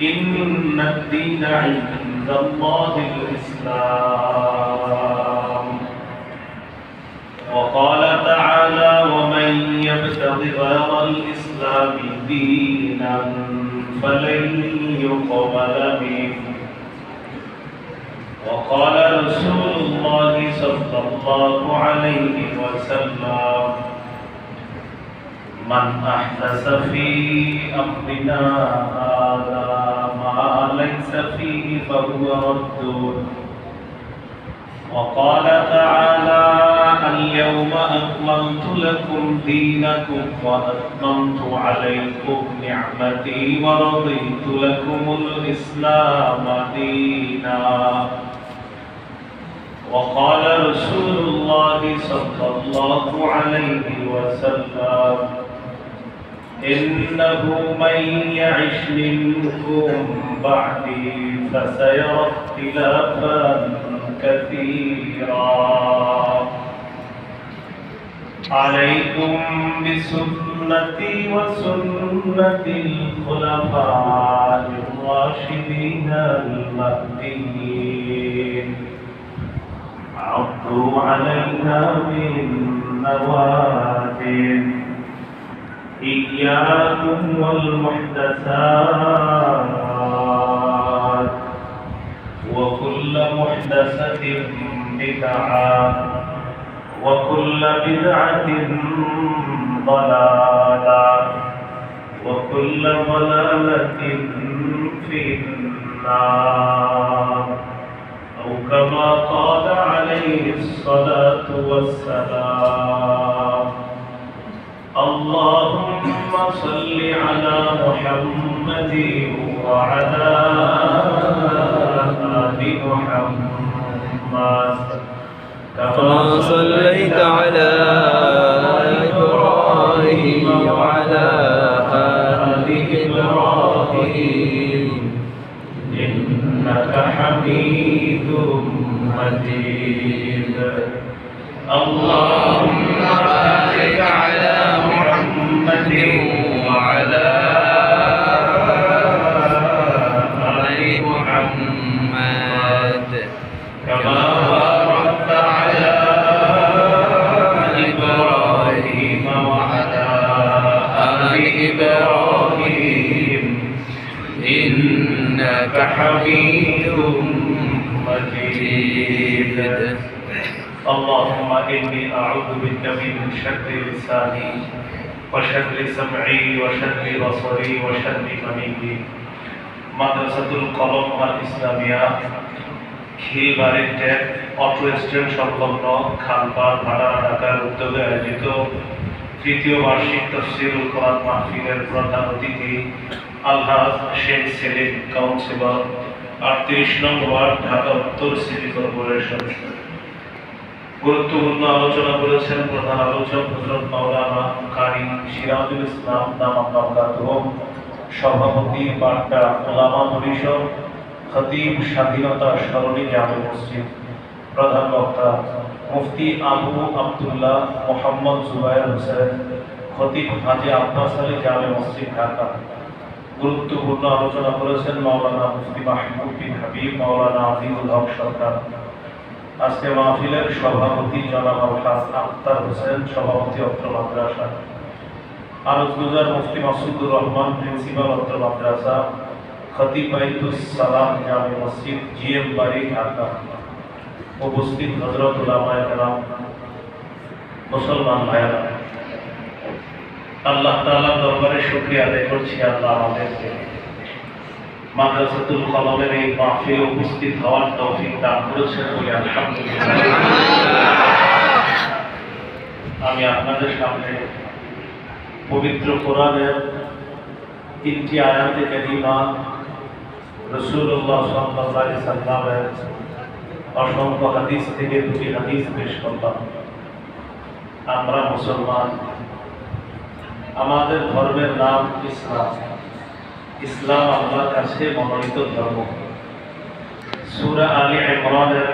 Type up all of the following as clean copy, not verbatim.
إن الدين عند الله الإسلام. وقال تعالى ومن يبتغ غير الإسلام دينا فلن يقبل منه. وقال رسول الله صلى الله عليه وسلم من أحدث في أمرنا هذا ما ليس فيه فهو رد. وقال تعالى اليوم أكملت لكم دينكم وأتممت عليكم نعمتي ورضيت لكم الإسلام دينا. وقال رسول الله صلى الله عليه وسلم إنه من يعش منكم بعدي فسيرى اختلافا كثيرا عليكم بسنتي وسنة الخلفاء الراشدين المهديين عضوا عليها بالنواجذ. إياكم والمحدثات وكل محدثة بدعة وكل بدعة ضلالة وكل ضلالة في النار أو كما قال عليه الصلاة والسلام. اللهم صل على محمد وعلى آل محمد كما صليت على إبراهيم وعلى آل إبراهيم إنك حميد مجيد. اللهم بارك على محمد وعلى آل محمد كما باركت على إبراهيم وعلى آل إبراهيم إنك حميد مجيد. اللهم إني أعوذ بك من شر لساني وشر سمعي وشر بصري وشر مني. মাদ্রাসাতুল কলম আল Islamia খিলবাড়ি tag auto stand সংলগ্ন খানপাড় ভাড়া ঢাকার উদ্যোগে আয়োজিত তৃতীয় বার্ষিক তাফসীরুল কোরআন মাহফিলের প্রধান অতিথি আলহাজ শেখ সেলিম কাউন্সিলর 38 নং ওয়ার্ড ঢাকা উত্তর সিটি কর্পোরেশন। গুরুত্বপূর্ণ আলোচনা করেছেন প্রধান আলোচক হযরত মাওলানা কারি সিরাজুল ইসলাম দামাত সভাপতি বাড্ডা ওলামা পরিষদ খতিব স্বাধীনতা সরণি জামে মসজিদ। প্রধান বক্তা মুফতি আবু আব্দুল্লাহ মোহাম্মদ জুবায়ের হোসেন খতিব হাজী আব্বাস আলী জামে মসজিদ ঢাকা। গুরুত্বপূর্ণ আলোচনা করেছেন মাওলানা মুফতি মাহমুদ বিন হাবিব মাওলানা আজিজুল হক সরকার। আজকে মাহফিলের সভাপতি জনাব আলহাজ আখতার হোসেন সভাপতি অত্র মাদ্রাসা। আলোচগুজার মুফতি মাসুদুর রহমান প্রিন্সিপাল অত্র মাদ্রাসা খতিব বাইতুস সালাম জামে মসজিদ জিএম বাড়ি ঢাকা। উপস্থিত হযরত উলামায়ে কেরাম, মুসলমান ভাইরা, আল্লাহ তাআলার দরবারে শুকরিয়া আদায় করছি আল্লাহ আমাদেরকে মাদ্রাসাতুল কলমের এই মাহফিলে উপস্থিত হওয়ার তৌফিক দান করেছেন বলে আলহামদুলিল্লাহ। আমি আপনাদের সামনে পবিত্র কোরআনের 3টি আয়াতে কারিমা রাসূলুল্লাহ সাল্লাল্লাহু আলাইহি ওয়াসাল্লামের অসংখ্য হাদিস থেকে 2টি হাদিস পেশ করলাম। আমরা মুসলমান, আমাদের ধর্মের নাম ইসলাম। ইসলাম আল্লাহর কাছে মনোনীত ধর্ম। সূরা আলে ইমরানের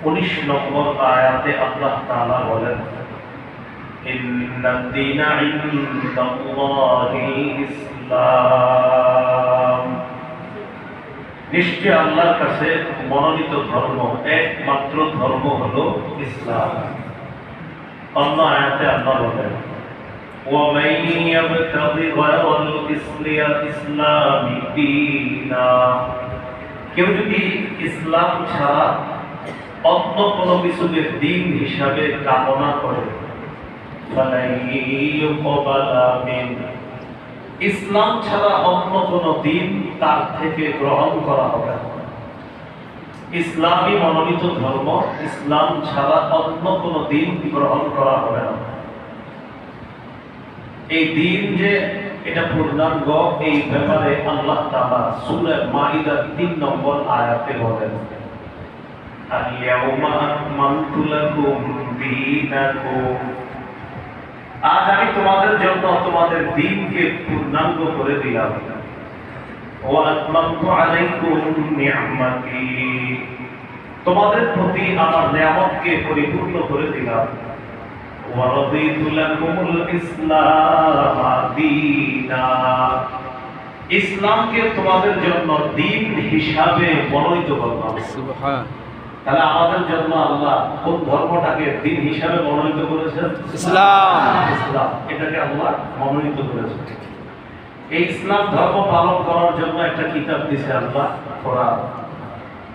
19 নম্বর আয়াতে আল্লাহ তাআলা বলেন, ইন্নাদ দীনা ইনদাল্লাহিল ইসলাম। নিশ্চয় আল্লাহর কাছে মনোনীত ধর্ম, একমাত্র ধর্ম হলো ইসলাম। অন্য আয়াতে আল্লাহ বলেন, وَمَن يَبْتَغِ غَيْرَ الْإِسْلَامِ دِينًا, কেউ যদি ইসলাম ছাড়া অন্য কোনো কিছুকে দিন হিসাবে কামনা করে, فَلَن يُقْبَلَ مِنْهُ, ইসলাম ছাড়া অন্য কোন দিন তার থেকে গ্রহণ করা হবে না। ইসলামই মনোনীত ধর্ম, ইসলাম ছাড়া অন্য কোন দিন গ্রহণ করা হবে না। এই দিন যে এটা পূর্ণাঙ্গ, এই ব্যাপারে আল্লাহ তাআলা সূরা মাইদার 3 নম্বর আয়াতে বলেন, আল-ইয়াউমা আকমালতু লাকুম দীনাকুম, আজ আমি তোমাদের জন্য তোমাদের দ্বীনকে পূর্ণাঙ্গ করে দিলাম। ওয়া আতমামতু আলাইকুম নি'মাতি, তোমাদের প্রতি আমার নিয়ামতকে পরিপূর্ণ করে দিলাম। ওয়া রাদিতু লাকুমুল ইসলাম দীনা, ইসলামকে তোমাদের জন্য দ্বীন হিসাবে মনোনীত করলাম। সুবহান। তাহলে আমাদের জন্য আল্লাহ কোন ধর্মটাকে দ্বীন হিসাবে মনোনীত করেছেন? ইসলাম। ইসলাম, এটাকে আল্লাহ মনোনীত করেছেন। এই ইসলাম ধর্ম পালন করার জন্য একটা কিতাব দিয়েছে আল্লাহ, কোরআন।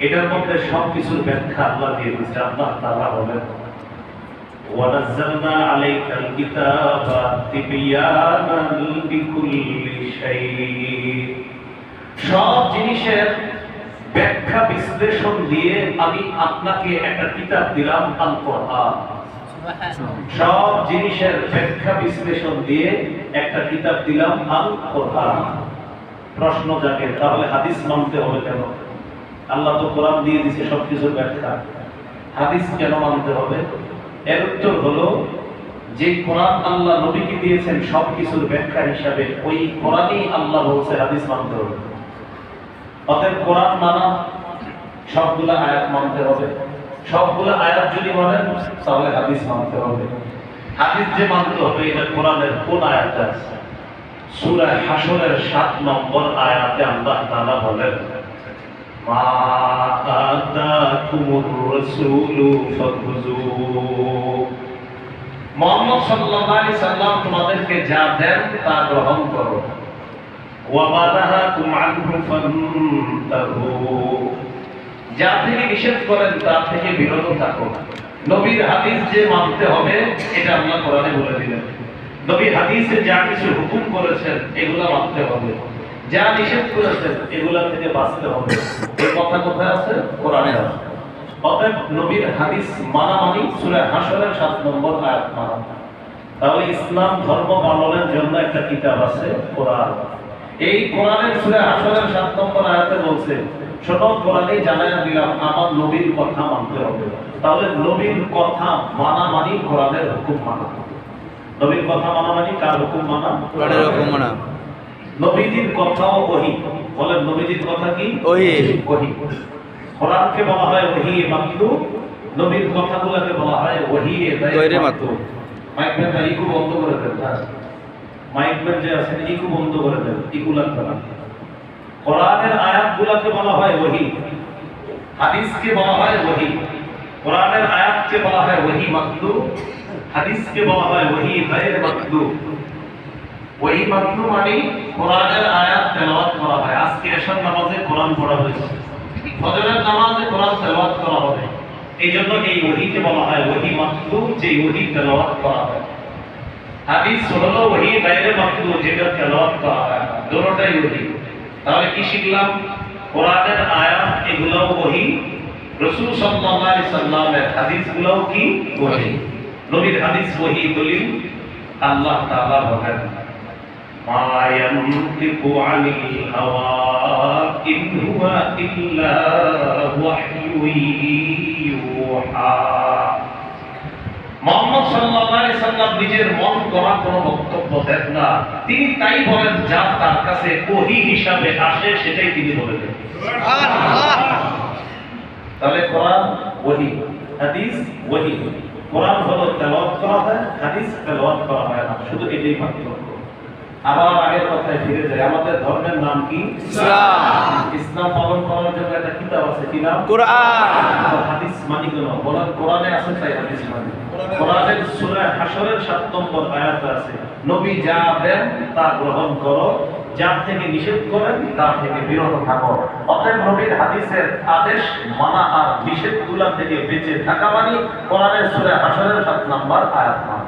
এটার মধ্যে সবকিছুর ব্যাখ্যা আল্লাহ দিয়ে দিয়েছে। আল্লাহ তাআলা বলেন, ওয়ানাজ্জালনা আলাইকাল কিতাবা তিবয়ানান লিকুল্লি শাই, সব জিনিসের ব্যাখ্যা বিশ্লেষণ দিয়ে আমি আপনাকে একটা কিতাব দিলাম, আল কোরআন। সব জিনিসের ব্যাখ্যা বিশ্লেষণ দিয়ে একটা কিতাব দিলাম, আল কোরআন। প্রশ্ন জাগে, তাহলে হাদিস মানতে হবে কেন? আল্লাহ তো কোরআন দিয়ে দিয়েছে সবকিছুর ব্যাখ্যা, হাদিস কেন মানতে হবে? এর উত্তর হলো, যে কোরআন আল্লাহ নবীকে দিয়েছেন সবকিছুর ব্যাখ্যা হিসাবে, ওই কোরআনই আল্লাহ বলছে হাদিস মানতে হবে। অতএব কোরআন মানা, সবগুলা আয়াত মানতে হবে। সবগুলা আয়াত যদি মানেন তাহলে হাদিস মানতে হবে। হাদিস যে মানতে হবে, এটা কোরআনের কোন আয়াতে আছে? সূরা হাশরের 7 নম্বর আয়াতে আল্লাহ তাআলা বলেন, মা আতাকুমুর রাসূলু ফাখুযুহু, মুহাম্মদ সাল্লাল্লাহু আলাইহি সাল্লাম তোমাদেরকে যা দেন তা গ্রহণ করো। যা থেকে নিষেধ করেন তার থেকে বিরত থাকো। নবীর হাদিস যে মানতে হবে, এটা আল্লাহ কোরআনে বলে দিলেন। নবী হাদিসে যা কিছু হুকুম করেছেন এগুলা মানতে হবে, যা নিষেধ করেছেন এগুলা থেকে বাঁচতে হবে। এই কথা কোথায় আছে? কোরআনে আছে। অতএব নবীর হাদিস মানা মানি সূরা হাশরের 7 নম্বর আয়াত মানা। তাহলে ইসলাম ধর্ম পালনের জন্য একটা কিতাব আছে, কোরআন। এই কোরআনের সূরা হাশরের 7 নম্বর আয়াতে বলছে, শোনো কোরআনে জানায়া দিলাম আমার নবীর কথা মানতে হবে। তাহলে নবীর কথা মানা মানে কোরআনের হুকুম মানা। নবীর কথা মানা মানে কার হুকুম মানা? কোরআনের হুকুম মানা। নবীজির কথাও ওহী। বলেন, নবীজির কথা কি? ওহী। ওহী। কোরআনকে বলা হয় ওহী মাতলু, নবীর কথাগুলোকে বলা হয় ওহী গায়রে মাতলু। মাইক ব্যান্ড ইকু বন্ধ করে দেন। মাইক ব্যান্ড যে আছে ইকু বন্ধ করে দেন, ইকু লাগবে না। কোরআনের আয়াতগুলোকে বলা হয় ওহী, হাদিসকে বলা হয় ওহী। কোরআনের আয়াতকে বলা হয় ওহী মাতলু, হাদিসকে বলা হয় ওহী গায়রে মাতলু। ওহী মাতলু মানে কোরআনের আয়াত তেলাওয়াত করা হয়। আজকে এশার নামাজে কোরআন পড়া হয়েছে, ফজরের নামাজে কোরআন তেলাওয়াত করা হবে। এই জন্য এই ওহীকে বলা হয় ওহী মাতলু, যে ওহী তেলাওয়াত করা হয়। হাদিস হলো ওহী গায়রে মাতলু, যেটা তেলাওয়াত করা হয়। দুটোটাই ওহী। তাহলে কি শিখলাম? কোরআনের আয়াত এগুলোও ওহী, রাসূল সাল্লাল্লাহু আলাইহি সাল্লামের হাদিসগুলোও কি ওহী। নবীর হাদিস ওহী দলিল। আল্লাহ তাআলা বলেন, মা ইয়ানতিকু আনিল হাওয়া ইন হুয়া ইল্লা ওয়াহয়ুন ইউহা। মুহাম্মদ সাল্লাল্লাহু আলাইহি সাল্লাম নিজের মন গড়া কোনো বক্তব্য দেন না, তিনি তাই বলেন যা তার কাছে ওহী হিসাবে আসে সেটাই তিনি বলে দেন। সুবহানাল্লাহ। তাহলে কোরআন ওহী, হাদিস ওহী। কোরআন হলো তেলাওয়াত করা হয়, হাদিস তেলাওয়াত করা হয় না, শুধু এটাই পার্থক্য। আবার আগের কথায় ফিরে যায়, আমাদের ধর্মের নাম কি? ইসলাম। ইসলাম পালন করার জন্য একটা কিতাব আছে, কি নাম? কোরআন। হাদিস মানি কেন বলেন? কোরআনে আছে তাই হাদিস মানি। কোরআনের সূরা হাশরের 7 নম্বর আয়াতে আছে, নবী যা দেন তা গ্রহণ করো, যা থেকে নিষেধ করেন তা থেকে বিরত থাকো। অতএব নবীর হাদিসের আদেশ মানা আর নিষেধগুলো থেকে বেঁচে থাকা মানে কোরআনের সূরা হাশরের 7 নম্বর আয়াত মানা।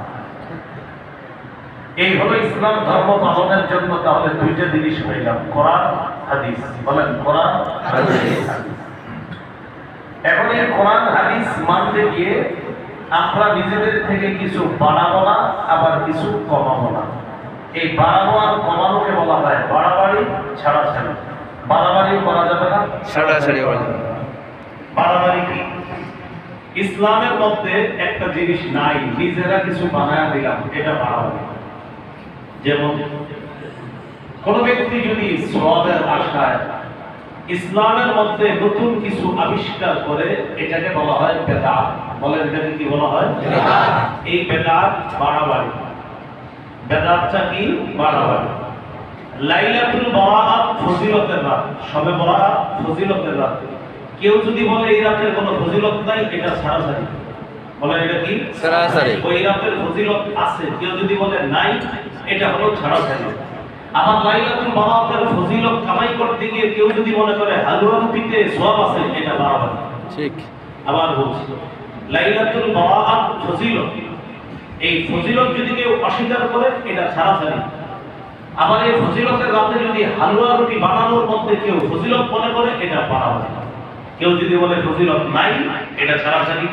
এই হলো ইসলাম ধর্ম পালনের জন্য তাহলে দুইটা জিনিস হয়ে গেল, কোরআন হাদিস। বলেন কোরআন হাদিস। এখন এই কোরআন হাদিস মানতে গিয়ে আমরা নিজেদের থেকে কিছু বাড়াবো না, আবার কিছু কমাবো না। এই বাড়ানো আর কমানোকে বলা হয় বাড়াবাড়ি ছাড়াছাড়ি। বাড়াবাড়ি করা যাবে না, ছাড়াছাড়ি করা যাবে না। বাড়াবাড়ি কি? ইসলামের মধ্যে একটা জিনিস নাই, নিজেরা কিছু বানায় দিলাম, এটা বাড়াবাড়ি। যেমন কোন ব্যক্তি যদি সওয়াবের আশায় ইসলামের মধ্যে নতুন কিছু আবিষ্কার করে, এটাকে বলা হয় বেদাত। বলেন এটাকে কি বলা হয়? বেদাত। এই বেদাত বাড়াবাড়ি। বেদাতটা কি? বাড়াবাড়ি। লাইলাতুল বারাআত ফজিলতের রাত, শবে বরাত ফজিলতের রাত। কেউ যদি বলে এই রাতের কোনো ফজিলত নাই, এটা ছাড়াছাড়ি। বলেন এটা কি? ছাড়াছাড়ি। ওই রাতের ফজিলত আছে, কেউ যদি বলে নাই, এটা হলো ছাড়াছাড়ি। আবার লাইলাতুল বারাতের ফজিলত কামাই করতে গিয়ে কেউ যদি মনে করে হালুয়া রুটিতে সওয়াব আছে, এটা বাড়াবাড়ি। ঠিক। আবার বলছি, লাইলাতুল বারাত ফজিলত, এই ফজিলত যদি কেউ অস্বীকার করে, এটা ছাড়াছাড়ি। আবার এই ফজিলতের রাতে যদি হালুয়া রুটি বানানোর মধ্যে কেউ ফজিলত মনে করে, এটা বাড়াবাড়ি। কেউ যদি বলে ফজিলত নাই, এটা ছাড়াছাড়ি।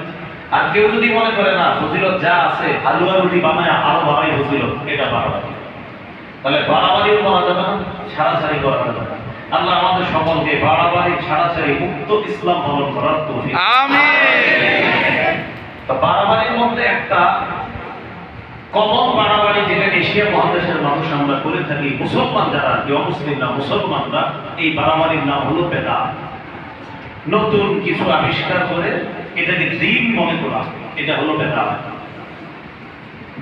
আর কেউ যদি মনে করে না, ফজিলত যা আছে হালুয়া রুটি বানায় আরো বাড়াই ফজিলত, এটা বাড়াবাড়ি। তাহলে বাড়াবাড়িও করা যাবে না, ছাড়াছাড়ি করা যাবে না। আল্লাহ আমাদের সকলকে বাড়াবাড়ি ছাড়াছাড়ি মুক্ত ইসলাম পালন করার তৌফিক। আমিন। তো বাড়াবাড়ির মধ্যে একটা কমন বাড়াবাড়ি, যেটা এশিয়া মহাদেশের মানুষ আমরা করে থাকি, মুসলমান যারা, যে অমুসলিম না মুসলমানরা, এই বাড়াবাড়ির নাম হলো বেদাত। নতুন কিছু আবিষ্কার করে এটাকে দ্বীন মনে করা, এটা হলো বেদাত।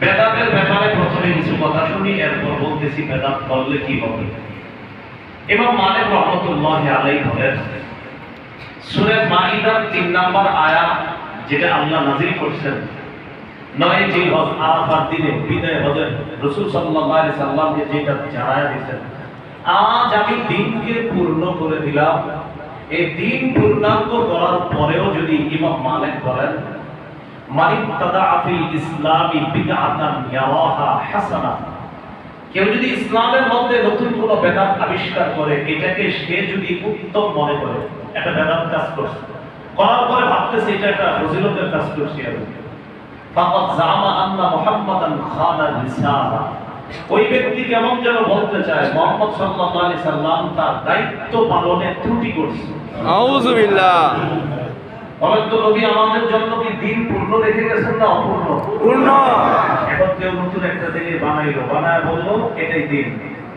বেদাতের ব্যাপারে প্রথমে কিছু কথা শুনি, এরপর বলতেছি বেদাত করলে কি হবে। এবং মালিক রহমতুল্লাহি আলাইহি বলেন, সূরা মাইদার 3 নম্বর আয়াত, যেটা আল্লাহ নাযিল করেছেন 9 জিলহজ আরাফার দিনে বিদায় হজের রাসূল সাল্লাল্লাহু আলাইহি সাল্লামকে যেটা জানায়া দিয়েছেন, আজ আমি দ্বীনকে পূর্ণ করে দিলাম। এই দ্বীন পূর্ণাঙ্গ করার পরেও যদি ইমাম মালিক বলেন, মানিত্তাদা ফিল ইসলামি বিদআতান ইয়ারাহা হাসানা, কেউ যদি ইসলামের মধ্যে নতুন কোনো বেদাত আবিষ্কার করে, এটাকে সে যদি উত্তম মনে করে, একটা বেদাত কাজ করছে, করার পরে ভাবতেছে এটা একটা ফজিলতের কাজ করছে, ফাকাদ জামা আন্না মুহাম্মাদান খানা রিসালা, ওই ব্যক্তি কেমন যেন বলতে চায় মুহাম্মদ সাল্লাল্লাহু আলাইহি সাল্লাম তার দায়িত্ব পালনে ত্রুটি করছে। আউযু বিল্লাহ। বলেন তো, নবী আমাদের জন্য কি দিন পূর্ণ রেখে গেছেন না অপূর্ণ? পূর্ণ। এখন কেউ নতুন একটা জিনিস বানাইলো, বানায় বললো এটাই দিন,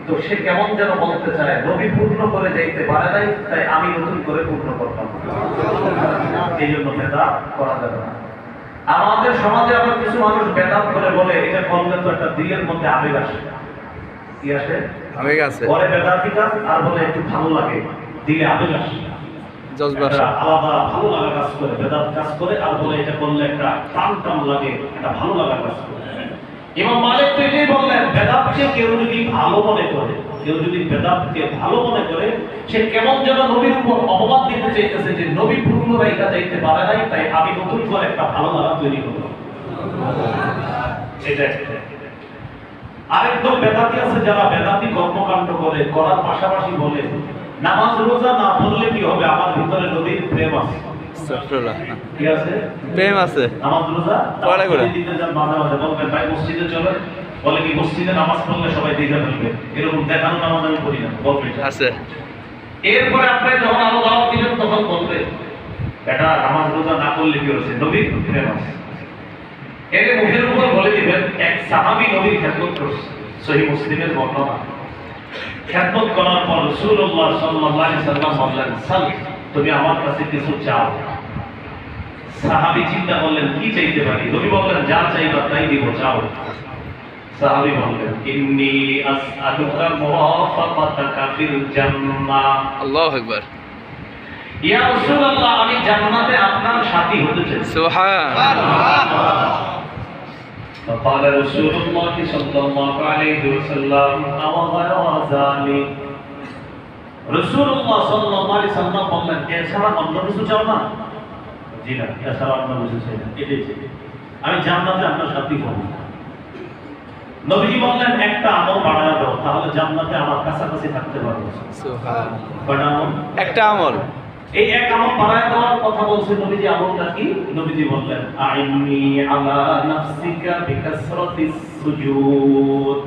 তো সে কেমন যেন বলতে চায় নবী পূর্ণ করে যাইতে পারে নাই, তাই আমি নতুন করে পূর্ণ করলাম। এই জন্য বেদাত করা যাবে না। আমাদের সমাজে আবার কিছু মানুষ বেদাত করে বলে এটা করলে তো একটা দিলের মধ্যে আবেগ আসে। কি আসে? আবেগ আছে। পরে বেদাতি কাজ আর বলে একটু ভালো লাগে, দিলে আবেগ আসে, জজবা। আলাদা ভালো লাগা কাজ করে, বেদাত কাজ করে, আর বলে এটা করলে একটা টান টান লাগে, একটা ভালো লাগা কাজ করে। ইমাম মালিক তো এটাই বললেন, বেদাতকে কেউ যদি ভালো মনে করে, কেউ যদি বেদাতকে ভালো মনে করে, সে কেমন যেন নবীর উপর অপবাদ দিতে চাইতেছে যে নবী পূর্ণ রাইখা যাইতে পারে নাই, তাই আমি নতুন করে একটা ভালো লাগা তৈরি করলাম। এটা আরেকদম বেদাতি আছে যারা বেদাতি কর্মকাণ্ড করে, করার পাশাপাশি বলে নামাজ রোজা না পড়লে কি হবে, আমার ভিতরে নবীর প্রেম আছে। আস্তাগফিরুল্লাহ। কি আছে? প্রেম আছে। নামাজ রোজা পড়া করে দিতে যান, মাঝে মাঝে বলবেন ভাই মসজিদে চলে, বলে কি মসজিদে নামাজ পড়লে সবাই দেখে ফেলবে, এরকম দেখানো নামাজ আমি পড়ি না, বলবে আছে। এরপরে আপনি যখন আলো দাওয়াত দিবেন তখন বলবে এটা নামাজ রোজা না করলে কি হচ্ছে, নবীর প্রেম আছে। এর মুখের উপর বলে দিবেন এক সাহাবী নবীর খেদমত করছে, সহিহ মুসলিমের বর্ণনা। খেদমত করার পর রাসূলুল্লাহ সাল্লাল্লাহু আলাইহি সাল্লাম বললেন, সাল, তুমি আমার কাছে কিছু চাও। সাহাবী চিন্তা করলেন কি চাইতে পারি, নবী বললেন যা চাইবা তাই দিব, চাও। সাহাবী বললেন ইন্নী আসআলুকা মুরাফাকাতাকা ফিল জান্নাহ। আল্লাহু আকবার। ইয়া রাসূলুল্লাহ, আমি জান্নাতে আপনার সাথী হতে চাই। সুবহানাল্লাহ। فقال رسول الله صلى الله عليه وسلم أو غير ذلك। রাসূলুল্লাহ সাল্লাল্লাহু আলাইহি ওয়াসাল্লাম বললেন, এছাড়া অন্য কিছু চাও না? জি না, এছাড়া অন্য কিছু চাই না, এটাই চাই, আমি জান্নাতে আপনার সাথী হব। নবীজি বললেন, একটা আমল বাড়ায় দাও, তাহলে জান্নাতে আমার কাছাকাছি থাকতে পারবো। সুবহানাল্লাহ। একটা আমল, এই এক আমল বাড়ায় দেওয়ার কথা বলছে নবীজি। আমলটা কি? নবীজি বললেন, আইন্নি আলা নাফসিকা বিকাসরাতিস সুজুদ।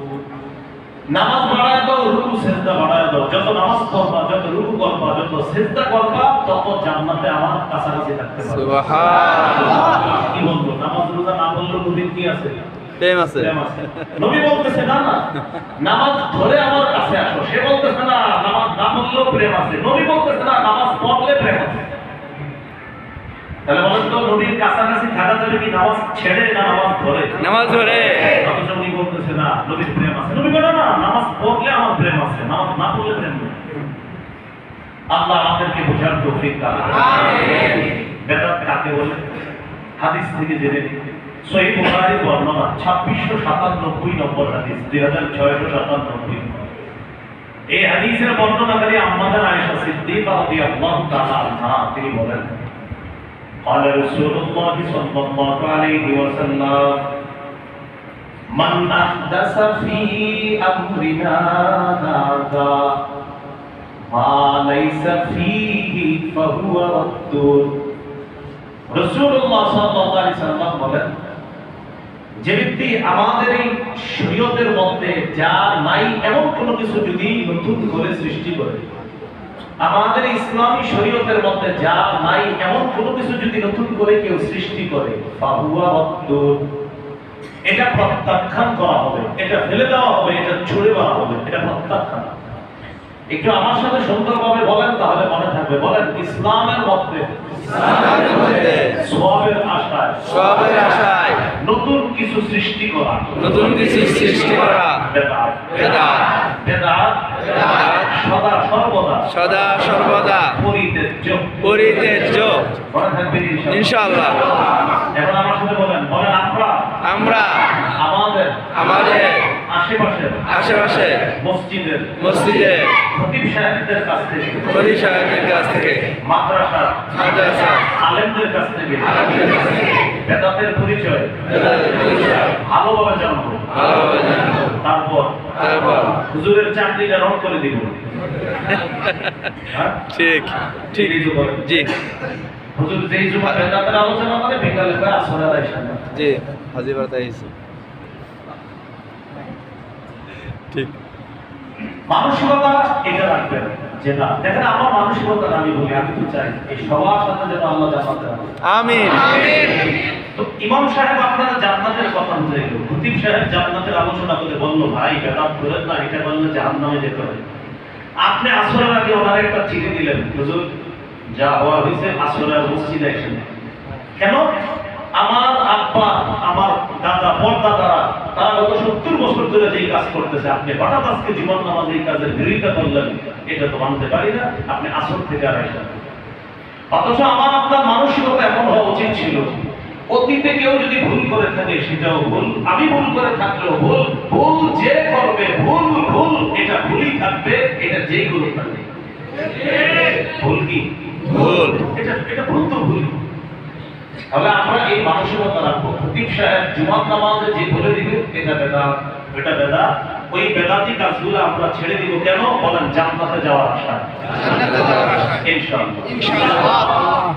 নামাজ বাড়ায় দাও, রুকু সিজদা বাড়ায় দাও। যত নামাজ পড়বা, যত রুকু করবা, যত সিজদা করবা, তত জান্নাতে আমার কাছাকাছি থাকতে পারবে। সুবহানাল্লাহ। কি বলবো, নামাজ রোজা না বললে নবীর কি আছে? প্রেম আছে। নবী বলতেছে না না নামাজ ধরে আমার কাছে আসো। সে বলতেছে না নামাজ না পড়লেও প্রেম আছে। নবী বলতেছে না নামাজ পড়লে প্রেম আছে। তাহলে বলেন তো, নবীর কাছাকাছি থাকা যাবে কি নামাজ ছেড়ে না নামাজ ধরে? নামাজ ধরে। অথচ উনি বলতেছে না নবীর প্রেম আছে। নবী বলে না নামাজ পড়লে আমার প্রেম আছে, নামাজ না পড়লে প্রেম নেই। আল্লাহ আমাদেরকে বোঝার তৌফিক দান করুন। আমিন। বেদাত কাকে বলে? হাদিস থেকে জেনে নিন। সহিহ বুখারীর বর্ণনা 2697 নম্বর হাদিস, 2697। এই হাদিসের বর্ণনাকারী আম্মাজান আয়েশা সিদ্দিকা রাদিয়াল্লাহু তাআলা আনহা, তিনি বলেন, قال رسول الله صلى الله عليه وسلم من أحدث في أمرنا هذا ما ليس فيه فهو رد। রাসূলুল্লাহ সাল্লাল্লাহু আলাইহি ওয়াসাল্লাম বলেন, যে ব্যক্তি আমাদের এই শরীয়তের মধ্যে যা নাই এমন কোনো কিছু যদি নতুন করে সৃষ্টি করে, আমাদের ইসলামী শরীয়তের মধ্যে যা নাই এমন কোনো কিছু যদি নতুন করে কেউ সৃষ্টি করে, ফাহুয়া রদ্দুন, এটা প্রত্যাখ্যান করা হবে, এটা ফেলে দেওয়া হবে, এটা ছুড়ে দেওয়া হবে, এটা প্রত্যাখ্যান। একটু আমার সাথে সুন্দরভাবে বলেন, তাহলে মনে থাকবে। বলেন, ইসলামের মধ্যে সওয়াবের আশায় নতুন কিছু সৃষ্টি করা, বেদাত। বেদাত সদা সর্বদা পরিত্যাজ্য। মনে থাকবে ইনশাআল্লাহ। এখন আমার সাথে বলেন, আমরা আমাদের আশেপাশে মসজিদে খতিব সাহেবদের কাছ থেকে মাদ্রাসা আলেমদের কাছ থেকে বেদাতের পরিচয় ভালোভাবে জানবো। তারপর হুজুরের চাকরিটা রদ করে দিব। ঠিক ঠিক জি। হুজুর যেই জুমা বেদাতের আলোচনা করে বিকালে করে আসরে আইসা জি হাজির বার্তাইছি। ঠিক মানসিকতা এটা রাখবেন যে না, দেখেন আমার মানসিকতা আমি বলি, আমি তো চাই এই সবার সাথে যেন আল্লাহ জান্নাতে রাখে। আমিন। তো ইমাম সাহেব আপনারা জান্নাতের কথা বলে গেল, খতিব সাহেব জান্নাতের আলোচনা করে বললো, ভাই বেদাত করেন না, এটা বললে জাহান্নামে যেতে হবে। আপনি আসরের আগে ওনার একটা চিঠি দিলেন, হুজুর যা হওয়া হয়েছে আসরের মসজিদে এসে। কেন? আমার আব্বা, আমার দাদা, পরদাদারা তারা গত 70 বছর ধরে যেই কাজ করতেছে, আপনি হঠাৎ আজকে জীবন নামাজ এই কাজের বিরোধিতা করলেন, এটা তো মানতে পারি না। আপনি আসর থেকে আর আসেন। অথচ আমার আপনার মানসিকতা এমন হওয়া উচিত ছিল, অতীতে কেউ যদি ভুল করে থাকে সেটাও ভুল, আমি ভুল করে থাকলেও ভুল, ভুল যে করবে ভুল ভুল এটা ভুলই থাকবে, এটা যেই করুক থাকবে ভুল। কি ভুল? এটা ভুল তো ভুল। তাহলে আমরা এই মানসিকতা রাখবো, খতিব সাহেব জুমার নামাজে যে বলে দিবে এটা বেদাত, এটা বেদাত, ওই বেদাতি কাজগুলো আমরা ছেড়ে দিব। কেন? বলেন, জান্নাতে যাওয়ার আশায়, ইনশাআল্লাহ।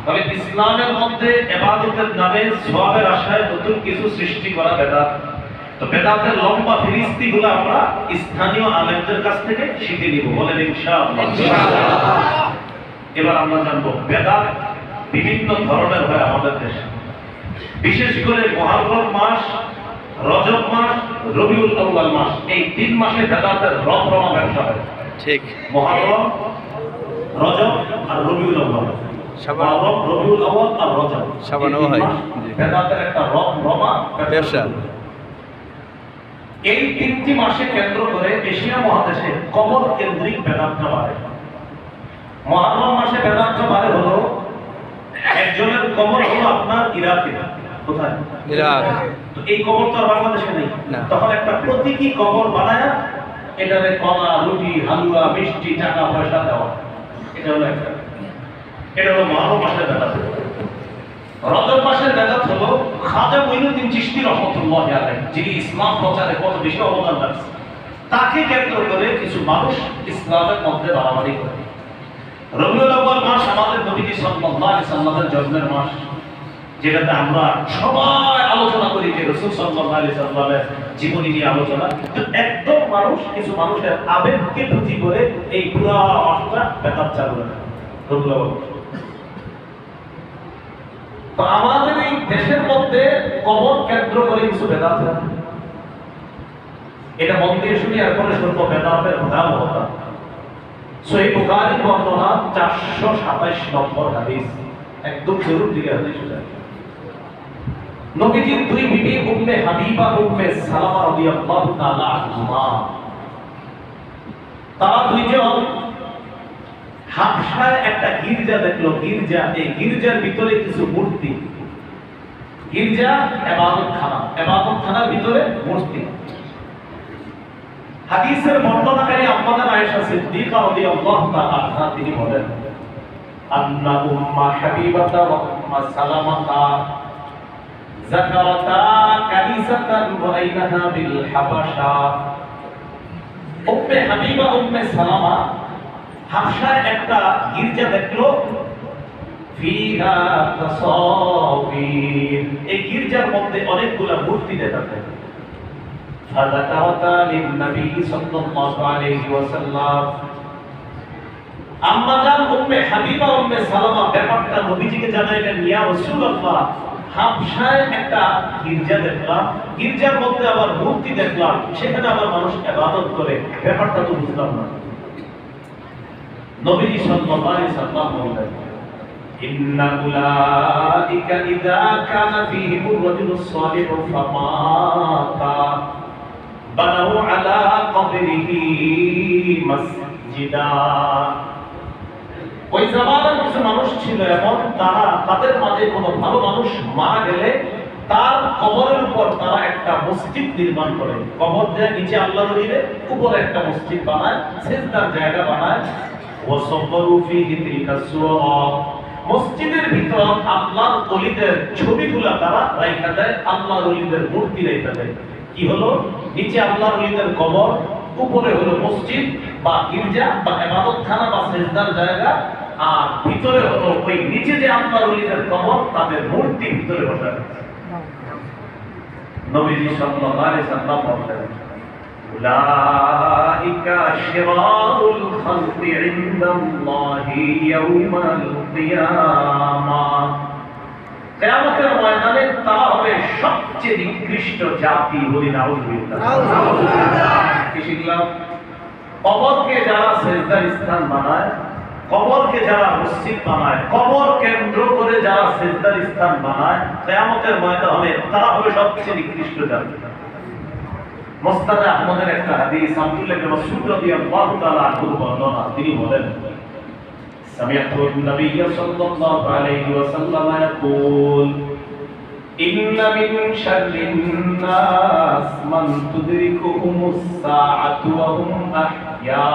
তবে ইসলামের মধ্যে ইবাদতের নামে সওয়াবের আশায় নতুন কিছু সৃষ্টি করা বেদাত। তো বেদাতের লম্বা ফিরিস্তিগুলো আমরা স্থানীয় আলেমদের কাছ থেকে শিখে নিব। বলেন ইনশাআল্লাহ। এবার আমরা জানবো বেদাত বিভিন্ন ধরনের হয় আমাদের দেশে, বিশেষ করে মুহররম মাস, রজব মাস, রবিউল আউয়াল মাস, এই 3 মাসে বেদাতের রমরমা ব্যবসা হয়। ঠিক। মুহররম, রজব আর রবিউল আউয়াল। মুহররম, রবিউল আউয়াল আর রজব শাবানও হয়। বেদাতের একটা রমরমা ব্যবসা। এই 3টি মাসে কেন্দ্র করে এশিয়া মহাদেশে কবর কেন্দ্রিক বেদান্ত বাড়ে। মুহররম মাসে বেদান্ত বাড়ে হলো একজনের কবর হলো আপনার ইরাকে। কোথায়? ইরাক। তো এই কবর তো আর বাংলাদেশে নেই। না। তখন একটা প্রতীকী কবর বানায় এটারে কলা, রুটি, হালুয়া, মিষ্টি, টাকা পয়সা দেওয়া। এটা হলো একটা। এটা হলো মুহররম মাসের বেদাত। রজব মাসের বেদাত হলো খাজা মঈনুদ্দিন চিশতি রাহমাতুল্লাহি আলাইহি, যিনি ইসলাম প্রচারে কত বেশি অবদান রাখছেন, তাকে কেন্দ্র করে কিছু মানুষ ইসলামের মধ্যে বাড়াবাড়ি করে। রবিউল আউয়াল মাস আমাদের নবীজি সাল্লাল্লাহু আলাইহি সাল্লামের জন্মের মাস, যেটাতে আমরা সবাই আলোচনা করি যে রাসূল সাল্লাল্লাহু আলাইহি সাল্লামের জীবনী নিয়ে আলোচনা। তো একদম মানুষ, কিছু মানুষের আবেগকে পুঁজি করে এই পুরো মাসটা বেদাত চালু করে রবিউল আউয়াল। তো আমাদের এই দেশের মধ্যে কবর কেন্দ্র করে কিছু বেদাত আছে। এটা মন দিয়ে শুনি, এরপরে শুনবো বেদাতের ভয়াবহতা। সহিহ বুখারীর বর্ণনা 427 নম্বর হাদিস, একদম শুরুর দিকে হাদিস আছে। নবীজির দুই বিবি উম্মে হাবিবা উম্মে সালামা রাদিয়াল্লাহু তাআলা আনহুমা, তারা দুইজন হাবশায় একটা গির্জা দেখলো। গির্জা, এই গির্জার ভিতরে কিছু মূর্তি। গির্জা ইবাদতখানার ভিতরে মূর্তি। হাদিসের বর্ণনাকারী আম্মা আয়েশা সিদ্দিকা রাদিয়াল্লাহু তাআলা আনহা তিনি বলেন, আন্না উম্মা হাবিবাতা ওয়া উম্মা সালামাতা যাকারাতা কানিসাতান রাআইনাহা বিল হাবাশা। উম্মে হাবিবা উম্মে সালামা হাবশায় একটা গির্জা দেখলো। ফিহা তাসাবির, এই গির্জার মধ্যে অনেকগুলা মূর্তি দেখা যায়। ফাযাকারাতা লিন-নবী সাল্লাল্লাহু আলাইহি ওয়াসাল্লাম, আম্মা জান উম্মে হাবিবা উম্মে সালামা ব্যাপারটা নবীজিকে জানাইলেন, ইয়া রাসূলুল্লাহ, হাবশায় একটা গির্জা দেখলাম, গির্জার মধ্যে আবার মূর্তি দেখলাম, সেখানে আবার মানুষ ইবাদত করে, ব্যাপারটা তো বুঝলাম না। নবী সাল্লাল্লাহু আলাইহি সাল্লাম বললেন, ইন্না উলাইকা ইযা কানা ফীহিমুর রাজুলুস সালিহু ফামাতা বানাউ আলা কবরিহি মসজিদা। ওই জামানার কিছু মানুষ ছিল এমন, তারা তাদের মাঝে কোনো ভালো মানুষ মারা গেলে তার কবরের উপর তারা একটা মসজিদ নির্মাণ করে। কবর দেয় নিচে আল্লাহর ওলিরে, উপরে একটা মসজিদ বানায়, সিজদার জায়গা বানায়। ওয়াসাব্বারু ফীহি তিলকা সুরা, মসজিদের ভিতর আল্লাহর ওলিদের ছবিগুলা তারা রাখা দেয়, আল্লাহর ওলিদের মূর্তি রাখা দেয়। কি হলো? নিচে আল্লাহর ওলিদের কবর, উপরে হলো মসজিদ বা গির্জা বা ইবাদতখানা বা সিজদার জায়গা, আর ভিতরে হলো ওই নিচে যে আল্লাহর ওলিদের কবর, তাদের মূর্তি ভিতরে বসানো। নবীজি সাল্লাল্লাহু আলাইহি সাল্লাম বলেন, উলাইকা শিরারুল খালকি ইনদাল্লাহি ইয়াউমাল কিয়ামাহ, কিয়ামতের ময়দানে তারা হবে সবচেয়ে নিকৃষ্ট জাতি। বলি নাউযুবিল্লাহ। কি শিখলাম? কবরকে যারা সিজদার স্থান বানায়, কবরকে যারা মসজিদ বানায়, কবর কেন্দ্র করে যারা সিজদার স্থান বানায়, কিয়ামতের ময়দানে তারা হবে সবচেয়ে নিকৃষ্ট জাতি। মুসনাদ আহমদের একটা হাদিস, আব্দুল্লাহ ইবনে মাসউদ রাদিয়াল্লাহু তাআলা আনহু বর্ণনা, তিনি বলেন, সামিআতু আন-নবিয়্য সাল্লাল্লাহু আলাইহি ওয়াসাল্লাম ইয়াকুল, ইন্না মিন শাররিন নাস মান তুদরিকুহুমুস সাআতু ওয়া হুম আহইয়া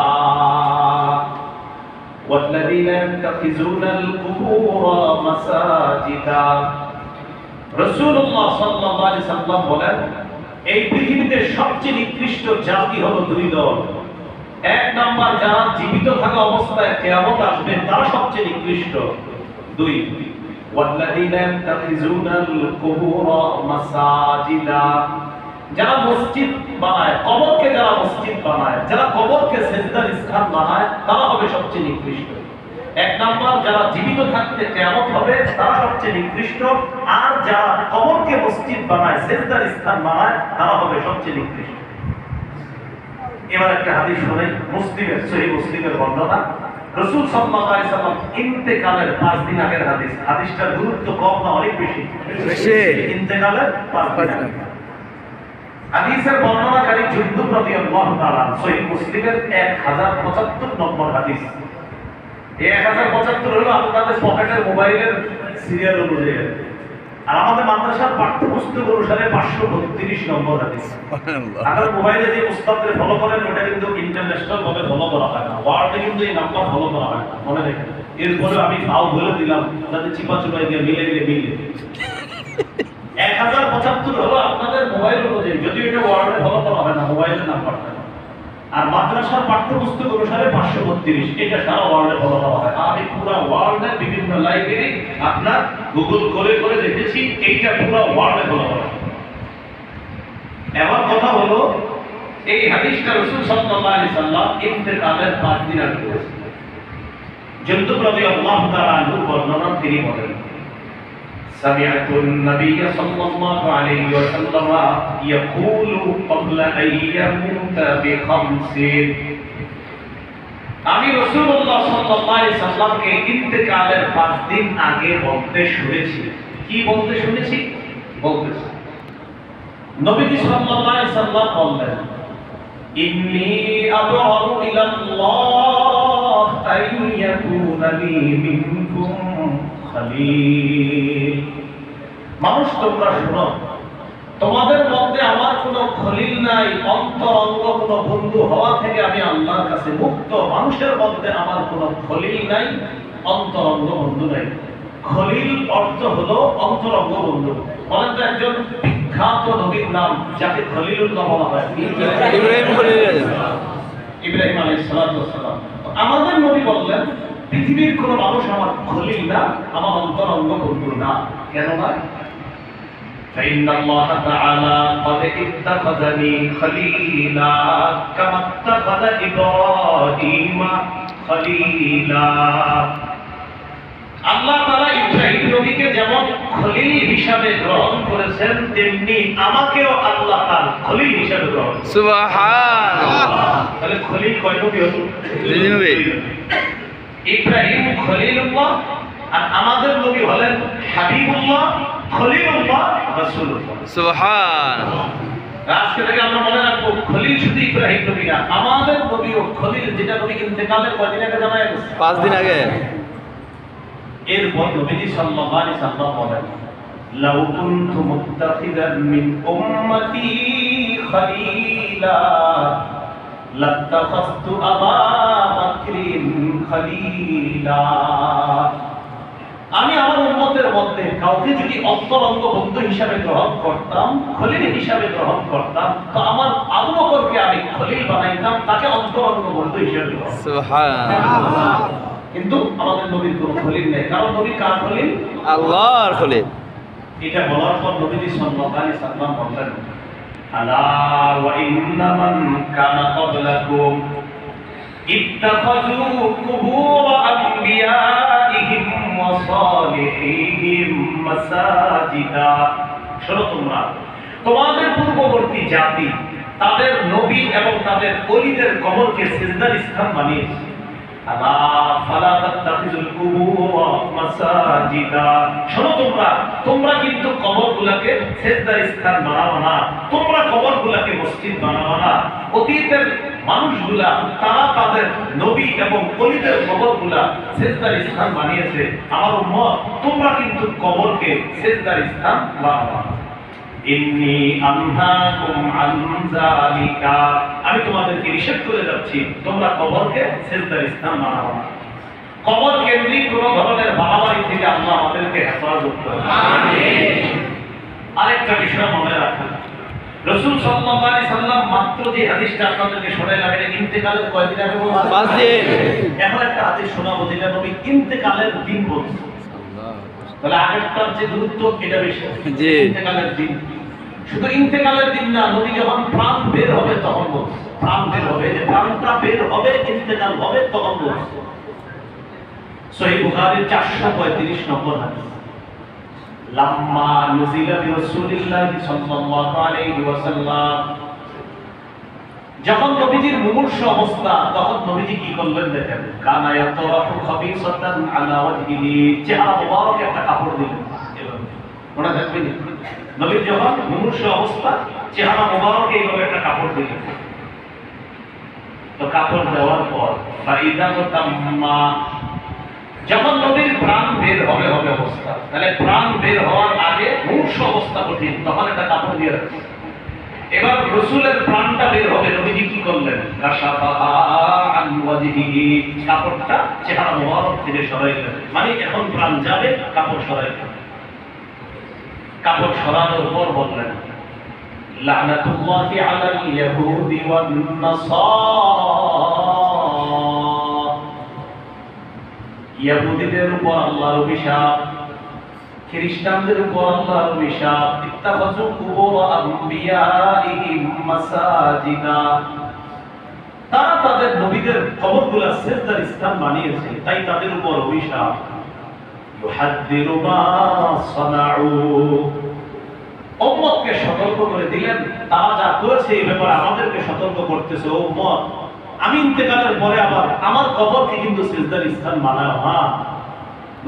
ওয়াল্লাযীনা ইয়াত্তাখিযুনাল কুবুরা মাসাজিদা। রাসূলুল্লাহ সাল্লাল্লাহু আলাইহি সাল্লাম বলেন, এই পৃথিবীতে সবচেয়ে নিকৃষ্ট জাতি হলো দুই দল। এক নাম্বার, যারা জীবিত থাকা অবস্থায় কিয়ামত আসবে তারা সবচেয়ে নিকৃষ্ট। দুই, ওয়াল্লাযীনা ইয়াত্তাখিযুনাল কুবুরা মাসাজিদা, যারা মসজিদ বানায়, কবরকে যারা মসজিদ বানায়, যারা কবরকে সিজদার স্থান বানায়, তারা হবে সবচেয়ে নিকৃষ্ট। এক নাম্বার, যারা জীবিত থাকতে কিয়ামত হবে তারা সবচেয়ে নিকৃষ্ট, আর যারা কবরকে মসজিদ বানায়, সিজদার স্থান বানায়, তারা হবে সবচেয়ে নিকৃষ্ট। এবার একটা হাদিস শুনেন, মুসলিমের সহিহ মুসলিমের বর্ণনা। রাসূল সাল্লাল্লাহু আলাইহি সাল্লাম ইন্তেকালের 5 দিন আগের হাদিস। হাদিসটার গুরুত্ব কম না অনেক বেশি? বেশি। ইন্তেকালের 5 দিন আগে হাদিসের বর্ণনাকারী জুনদুব রাদিয়াল্লাহু তাআলা সহিহ মুসলিমের 1075 নম্বর হাদিস। এই 1075 হলো আপনাদের পকেটের মোবাইলের সিরিয়াল অনুযায়ী, আর আমাদের মাদ্রাসার পাঠ্যপুস্তক অনুসারে 532 নম্বর হাদিস। আপনার মোবাইলে যে উস্তাদকে ফলো করেন ওটা কিন্তু ইন্টারন্যাশনাল ভাবে ফলো করা হয় না, ওয়ার্ল্ডে কিন্তু এই নাম্বার ফলো করা হয় না, মনে রাখবেন। এরপরে আমি ফাও বলে দিলাম যাতে চিপা চুপাই দিয়ে মিলে 1075 হলো আপনাদের মোবাইল অনুযায়ী, যদিও এটা ওয়ার্ল্ডে ফলো করা হয় না, মোবাইলের নাম্বারটা। আর মাদ্রাসার পাঠ্যপুস্তক অনুসারে 532, এটা সারা ওয়ার্ল্ডে ফলো করা হয়। আমি পুরো ওয়ার্ল্ডের বিভিন্ন লাইব্রেরি আপনার গুগল করে দেখেছি, এইটা পুরো ওয়ার্ল্ডে ফলো করা হয়। এমন কথা হলো এই হাদিসটা রাসূল সাল্লাল্লাহু আলাইহি সাল্লাম ইন্তেকালের 5 দিন আগে বলেছেন। জুনদুব রাদিয়াল্লাহু তাআলা আনহু বর্ণনা তিনি বলেন, سمعت النبي صلى الله عليه وسلم يقول قبل أن يموت بخمس। আমি রাসূলুল্লাহ সাল্লাল্লাহু আলাইহি সাল্লামকে ইন্তেকালের 5 দিন আগে বলতে শুনেছি। কি বলতে শুনেছি? বলতেছি নবীজি সাল্লাল্লাহু আলাইহি সাল্লাম বললেন, ইন্নী আদউ ইলাল্লাহ আইয়াকুনা লি মিনকুম খলিল। মানুষ তোমরা শোনো, তোমাদের মধ্যে আমার কোনো খলিল নাই, অন্তরঙ্গ কোনো বন্ধু হওয়া থেকে আমি আল্লাহর কাছে মুক্ত। মানুষের মধ্যে আমার কোনো খলিল নাই, অন্তরঙ্গ বন্ধু নাই। খলিল অর্থ হলো অন্তরঙ্গ বন্ধু। বলেন তো একজন বিখ্যাত নবীর নাম যাকে খলিলুল্লাহ বলা হয়? ইব্রাহিম আলাইহিস সালাম। আমাদের নবী বললেন, পৃথিবীর কোন মানুষ আমার খলিল না, আমার অন্তরঙ্গ বন্ধু না। কেন না? فإن الله تعالى قد اتخذني خليلا كما اتخذ إبراهيم خليلا। আল্লাহ তাআলা ইব্রাহিম নবীকে যেমন খলিল হিসাবে গ্রহণ করেছেন, তেমনি আমাকেও আল্লাহ তার খলিল হিসাবে গ্রহণ করেছেন। সুবহানাল্লাহ। তাহলে খলিল কয় নবী হলো? দুই নবী। ইব্রাহিম খলিলুল্লাহ, আর আমাদের নবী হলেন হাবিবুল্লাহ, খলিলুল্লাহ, রাসূলুল্লাহ। সুবহানাল্লাহ। আজকে থেকে আমরা মনে রাখবো, খলিল শুধু ইব্রাহিম নবী না, আমাদের নবীও খলিল, যেটা নবী ইন্তেকালের কয়দিন আগে জানা গেছে? 5 দিন আগে। এরপর নবীজি সাল্লাল্লাহু আলাইহি সাল্লাম বলেন, লাউ কুনতু মুত্তাখিদান মিন উম্মতি খলিলা লাত্তাখাযতু আবা বকরিন খলিলা। আমি আমার উম্মতের মধ্যে কাউকে যদি অন্তরঙ্গ বন্ধু হিসাবে গ্রহণ করতাম, খলিল হিসাবে গ্রহণ করতাম, তো আমার আবু বকরকে আমি খলিল বানাইতাম, তাকে অন্তরঙ্গ বন্ধু হিসাবে। সুবহানাল্লাহ। কিন্তু আমাদের নবীর কোনো খলিল নেই, কারণ নবী কার খলিল? আল্লাহর খলিল। এটা বলার পর নবীজি সাল্লাল্লাহু আলাইহি সাল্লাম বললেন, আলা ওয়া ইন্না মান কানা ক্বাবলাকুম ইত্তাখাযু কুবুর আনবিয়াইহিম ওয়া সালিহিহিম মাসাজিদা। শোনো তোমরা, তোমাদের পূর্ববর্তী জাতি তাদের নবী এবং তাদের ওলিদের কবরকে সিজদার স্থান বানিয়েছে। আলা ফালা তাত্তাখিযুল কুবুর মাসাজিদা। শোনো তোমরা কিন্তু কবরগুলোকে সিজদার স্থান বানাও না, তোমরা কবরগুলোকে মসজিদ বানাও না। অতীতের মানুষগুলা তারা তাদের নবী এবং ওলিদের কবরগুলা সিজদার স্থান বানিয়েছে। আমার উম্মত, তোমরা কিন্তু কবরকে সিজদার স্থান বানাও না। ইন্নী আনহাকুম আন যালিকা। আমি তোমাদেরকে নিষেধ করে যাচ্ছি, তোমরা কবরকে সিজদার স্থান বানাও না। কবর কেন্দ্রিক কোন ধরনের বাড়াবাড়ি থেকে আল্লাহ আমাদেরকে হেফাজত করুন। আমিন। আরেকটা বিষয় মনে রাখবেন, রাসূল সাল্লাল্লাহু আলাইহি সাল্লাম মাত্র যে হাদিসটা আপনাদেরকে শোনালাম, এটা ইন্তেকালের কয়দিন আগে বলছেন? 5 দিন। এখন একটা হাদিস শোনাবো যেটা নবী ইন্তেকালের দিন বলছেন। তাহলে আগেরটার যে গুরুত্ব এটা বেশি। জি। ইন্তেকালের দিন, শুধু ইন্তেকালের দিন না, নবী যখন প্রাণ বের হবে তখন বলছে। প্রাণ বের হবে, যে প্রাণটা বের হবে, ইন্তেকাল হবে, তখন বলছে। সহিহ বুখারীর 435 নম্বর হাদিস। লাম্মা নুজিলা বিরাসূলিল্লাহি সাল্লাল্লাহু আলাইহি ওয়াসাল্লাম, যখন নবীজির মুমূর্ষু অবস্থা, তখন নবীজি কি করলেন দেখেন, কানা ইয়াতরাহু খাবিসাতান আলা ওয়াজহিহি, চেহারা মোবারকে একটা কাপড় দিলেন। মনে থাকবে, নবীর যখন মুমূর্ষু অবস্থা, চেহারা মোবারক এইভাবে একটা কাপড় দিলেন। তো কাপড় দেওয়ার পর যখন নবীর প্রাণ বের হবে অবস্থা, তাহলে প্রাণ বের হওয়ার আগে মূর্ষ অবস্থা কঠিন, তখন একটা কাপড় দিয়ে রাখছে। এবার রাসূলের প্রাণটা বের হবে, নবীজি কি করলেন? কাপড়টা চেহারা মোবারক থেকে সরাইলেন, মানে এখন প্রাণ যাবে, কাপড় সরাইলেন। কাপড় সরানোর পর বললেন লানাতুল্লাহি আলাল ইয়াহুদি ওয়ান নাসারা, ইহুদিদের উপর আল্লাহর অভিশাপ, খ্রিস্টানদের উপর আল্লাহর অভিশাপ। ইত্তাখাযু কুবুর আমবিয়াইহিম মাসাজিদা, তারা তাদের নবীদের কবরগুলো সিজদার স্থান বানিয়েছে, তাই তাদের উপর অভিশাপ। ইউহাদ্দিরু মা সানাউ, উম্মতকে সতর্ক করে দিলেন, তারা যা করেছে এই ব্যাপারে আমাদেরকে সতর্ক করতেছে, ও উম্মত, আমি ইন্তেকালের পরে আবার আমার কবরকে কিন্তু সিজদার স্থান বানায় না।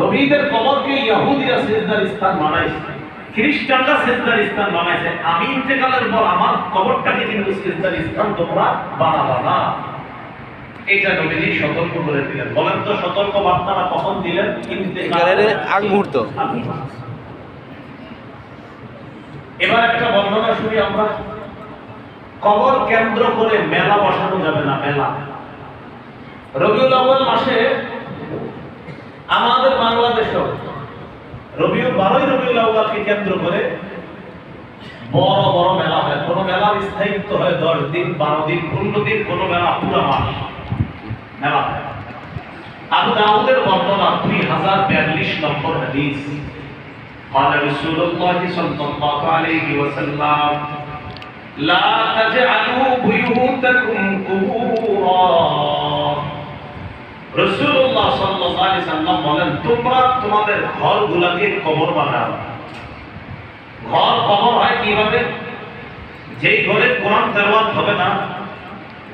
নবীদের কবরকে ইহুদিরা সিজদার স্থান বানাইছে, খ্রিস্টানরা সিজদার স্থান বানাইছে, আমি ইন্তেকালের পর আমার কবরটাকে কিন্তু সিজদার স্থান তোমরা বানাবা না। এটা নবীজি সতর্ক করে দিলেন। বলেন তো সতর্ক বার্তাটা কখন দিলেন? ইন্তেকালের আগ মুহূর্ত। এবার একটা বর্ণনা শুনি আমরা। কবর কেন্দ্র করে মেলা বসানো যাবে না, মেলা। রবিউল আউয়াল মাসে আমাদের বাংলাদেশে রবিউল আউয়ালকে কেন্দ্র করে বড় বড় মেলা হয়। কোন মেলার স্থায়িত্ব হয় 10 দিন, 12 দিন, 15 দিন, কোন মেলা পুরো মাস মেলা হয়। আবু দাউদের বর্ণনা 2042 নম্বর হাদিস। قال رسول الله صلى الله عليه وسلم لا تجعلوا بيوتكم قبورا। রাসূলুল্লাহ সাল্লাল্লাহু আলাইহি ওয়াসাল্লাম বলেন, তোমরা তোমাদের ঘরগুলোকে কবর বানাও। ঘর কবর হয় কিভাবে? যেই ঘরে কোরআন তেলাওয়াত হবে না,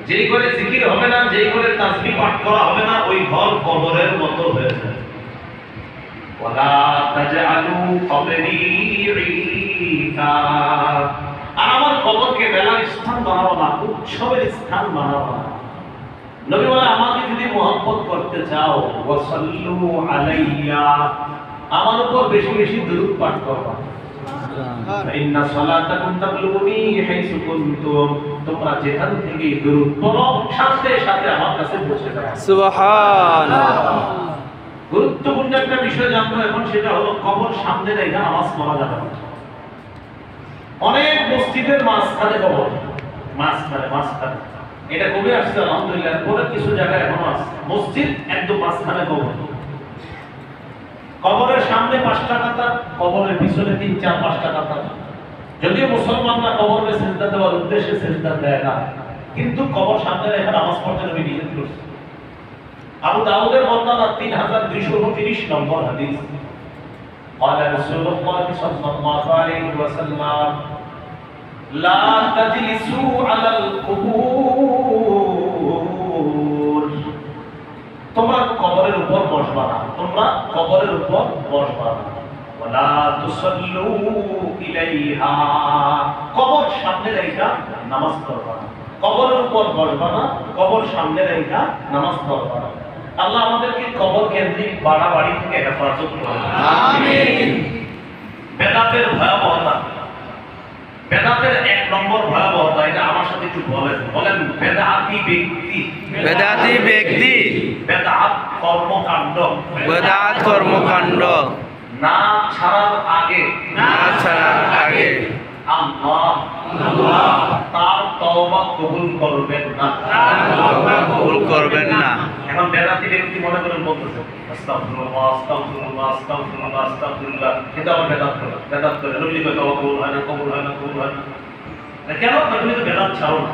যেই ঘরে জিকির হবে না, যেই ঘরে তাসবিহ পাঠ করা হবে না, ওই ঘর কবরের মতো হয়ে যায়। ওয়ালা তাজআলু কবরি ঈদা, আর আমার কবরকে মেলার স্থান বানাবো না, উৎসবের স্থান বানাবো না। নবী বলে, আমাকে যদি মহব্বত করতে চাও, ওয়াসাল্লু আলাইয়া, আমার উপর বেশি বেশি দরুদ পাঠ করবা। ইন্না সালাতাকুম তাবলুগুনি হাইসু কুনতুম, তোমরা যেখান থেকে দরুদ পড়ো সাথে সাথে আমার কাছে পৌঁছে যাবে। সুবহানাল্লাহ। গুরুত্বপূর্ণ একটা বিষয় জানবো এখন, সেটা হলো কবর সামনে রেখে নামাজ পড়া যাবে না। অনেক মসজিদের মাঝখানে কবর, মাঝখানে এটা কমে আসছে আলহামদুলিল্লাহ, পরে কিছু জায়গায় এখনো আছে। মসজিদ একদম মাঝখানে কবর, কবরের সামনে 5টা কাতার, কবরের পিছনে 3, 4, 5টা কাতার। যদিও মুসলমানরা কবরে সিজদা দেওয়ার উদ্দেশ্যে সিজদা দেয় না, কিন্তু কবর সামনে রেখে নামাজ পড়তে নবী নিষেধ করেছেন। আবু দাউদের বর্ণনা 3229 নম্বর হাদিস। قال رسول الله صلى الله عليه وسلم لا تجلسوا على القبور, তোমরা কবরের উপর বসবা না, তোমরা কবরের উপর বসবা না। ওয়ালা তুসাল্লু ইলাইহা, কবর সামনে রেখে নামাজ পড়বা না, কবরের উপর বসবা না, কবর সামনে রেখে নামাজ পড়বা না। আল্লাহ আমাদেরকে কবর কেন্দ্রিক বাড়াবাড়ি থেকে হেফাজত করুন, আমিন। বেদাতের ভয়াবহতা, বেদাতের 1 নম্বর ভয়াবহতা, এটা আমার সাথে একটু বলেন। বেদাতি ব্যক্তি, বেদাতি ব্যক্তি, বেদাত কর্মকাণ্ড, বেদাত কর্মকাণ্ড না ছাড়ার আগে, না ছাড়ার আগে আল্লাহ তার তওবা কবুল করবেন না, তওবা কবুল করবেন না। এখন বেদাতি ব্যক্তি মনে করেন বলতেছে আস্তাগফিরুল্লাহ আস্তাগফিরুল্লাহ আস্তাগফিরুল্লাহ আস্তাগফিরুল্লাহ, কিন্তু আমার বেদাত করে নবী কয় তওবা কবুল হয় না, কবুল হয় না, কবুল হয় না। কেন? তুমি তো বেদাত ছাড়ো না।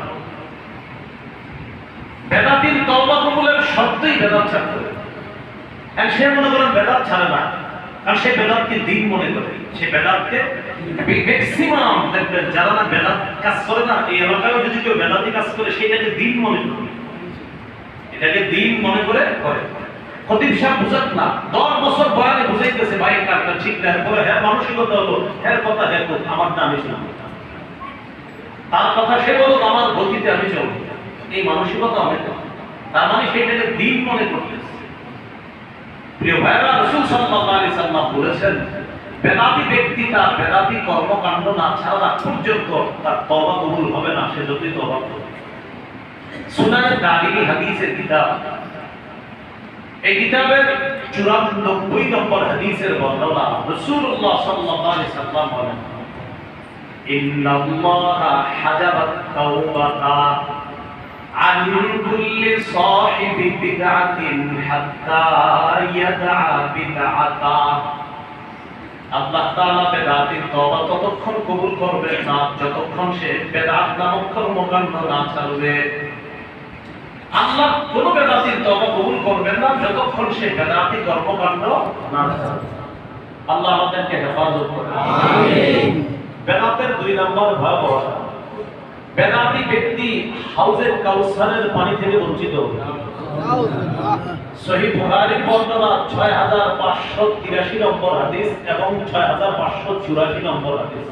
বেদাতির তওবা কবুলের শর্তই বেদাত ছাড়তে হবে। আর সে মনে করেন বেদাত ছাড়ে না, কারণ সে বেদাতকে দিন মনে করে, সে বেদাতকে ম্যাক্সিমাম দেখবেন যারা না বেদাত কাজ করে না, এই এলাকায় যদি কেউ বেদাতি কাজ করে সেটাকে দিন মনে করে, এটাকে দিন মনে করে করে। খতিব সাহেব বুঝাত না, 10 বছর বয়ানে বুঝাইতেছে ভাই কাজটা ঠিক না, পরে হ্যাঁ মানসিকতা হলো, হ্যাঁ কথা হ্যাঁ আমার দামি ছিল। তার কথা সে বলুক, আমার গতিতে আমি চলবো, এই মানসিকতা অনেক। তার মানে সেটাকে দিন মনে করতেছে। প্রিয় ভাইরা, রাসূল সাল্লাল্লাহু আলাইহি সাল্লাম বলেছেন, বেদাতি ব্যক্তি তার বেদাতি কর্মকাণ্ড না ছাড়া পর্যন্ত তার তওবা কবুল হবে না, সে যতই তওবা করবে। সুনানে দারিমি হাদিসের কিতাব, এই কিতাবের 94 নম্বর হাদিসের বর্ণনা, রাসূলুল্লাহ সাল্লাল্লাহু আলাইহি সাল্লাম বলেন, ইন্নাল্লাহা হাজাবাত তাওবাতা আন কুল্লি সাহিবি বিদআতিন হাত্তা ইয়াদআ বিদআতা। আল্লাহ তাআলা বেদাতির তওবা ততক্ষণ কবুল করবেন না যতক্ষণ সে বেদাত নামক কর্মকাণ্ড না ছাড়বে। আল্লাহ কোন বেদাতির তওবা কবুল করবেন না যতক্ষণ সে বেদাতি কর্মকাণ্ড না ছাড়বে। আল্লাহ আমাদেরকে হেফাজত করুন, আমিন। বেদাতের 2 নম্বর ভয়াবহ, বেদাতি ব্যক্তি হাউজে কাউসারের পানি থেকে বঞ্চিত হবে। সহিহ বুখারীর বর্ণনা 6583 নম্বর হাদিস এবং 6584 নম্বর হাদিস,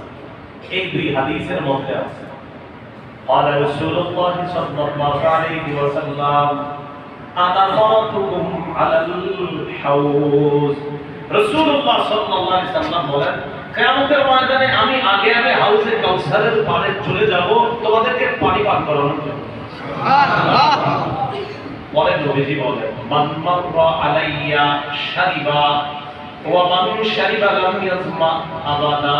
এই 2 হাদিসের মধ্যে আছে, قال رسول الله صلى الله عليه وسلم انا خاطبكم على الحوض। রাসূলুল্লাহ সাল্লাল্লাহু আলাইহি সাল্লাম বলেন, কিয়ামতের ময়দানে আমি আগে আগে হাউজে কাউসারের পাড়ে চলে যাব তোমাদেরকে পানি পান করানোর জন্য। সুবহানাল্লাহ। বলেন নবীজি বলেন, মান মাররা আলাইয়া শারিবা ওয়া মান শারিবা লাম ইয়াজমা আবাদা।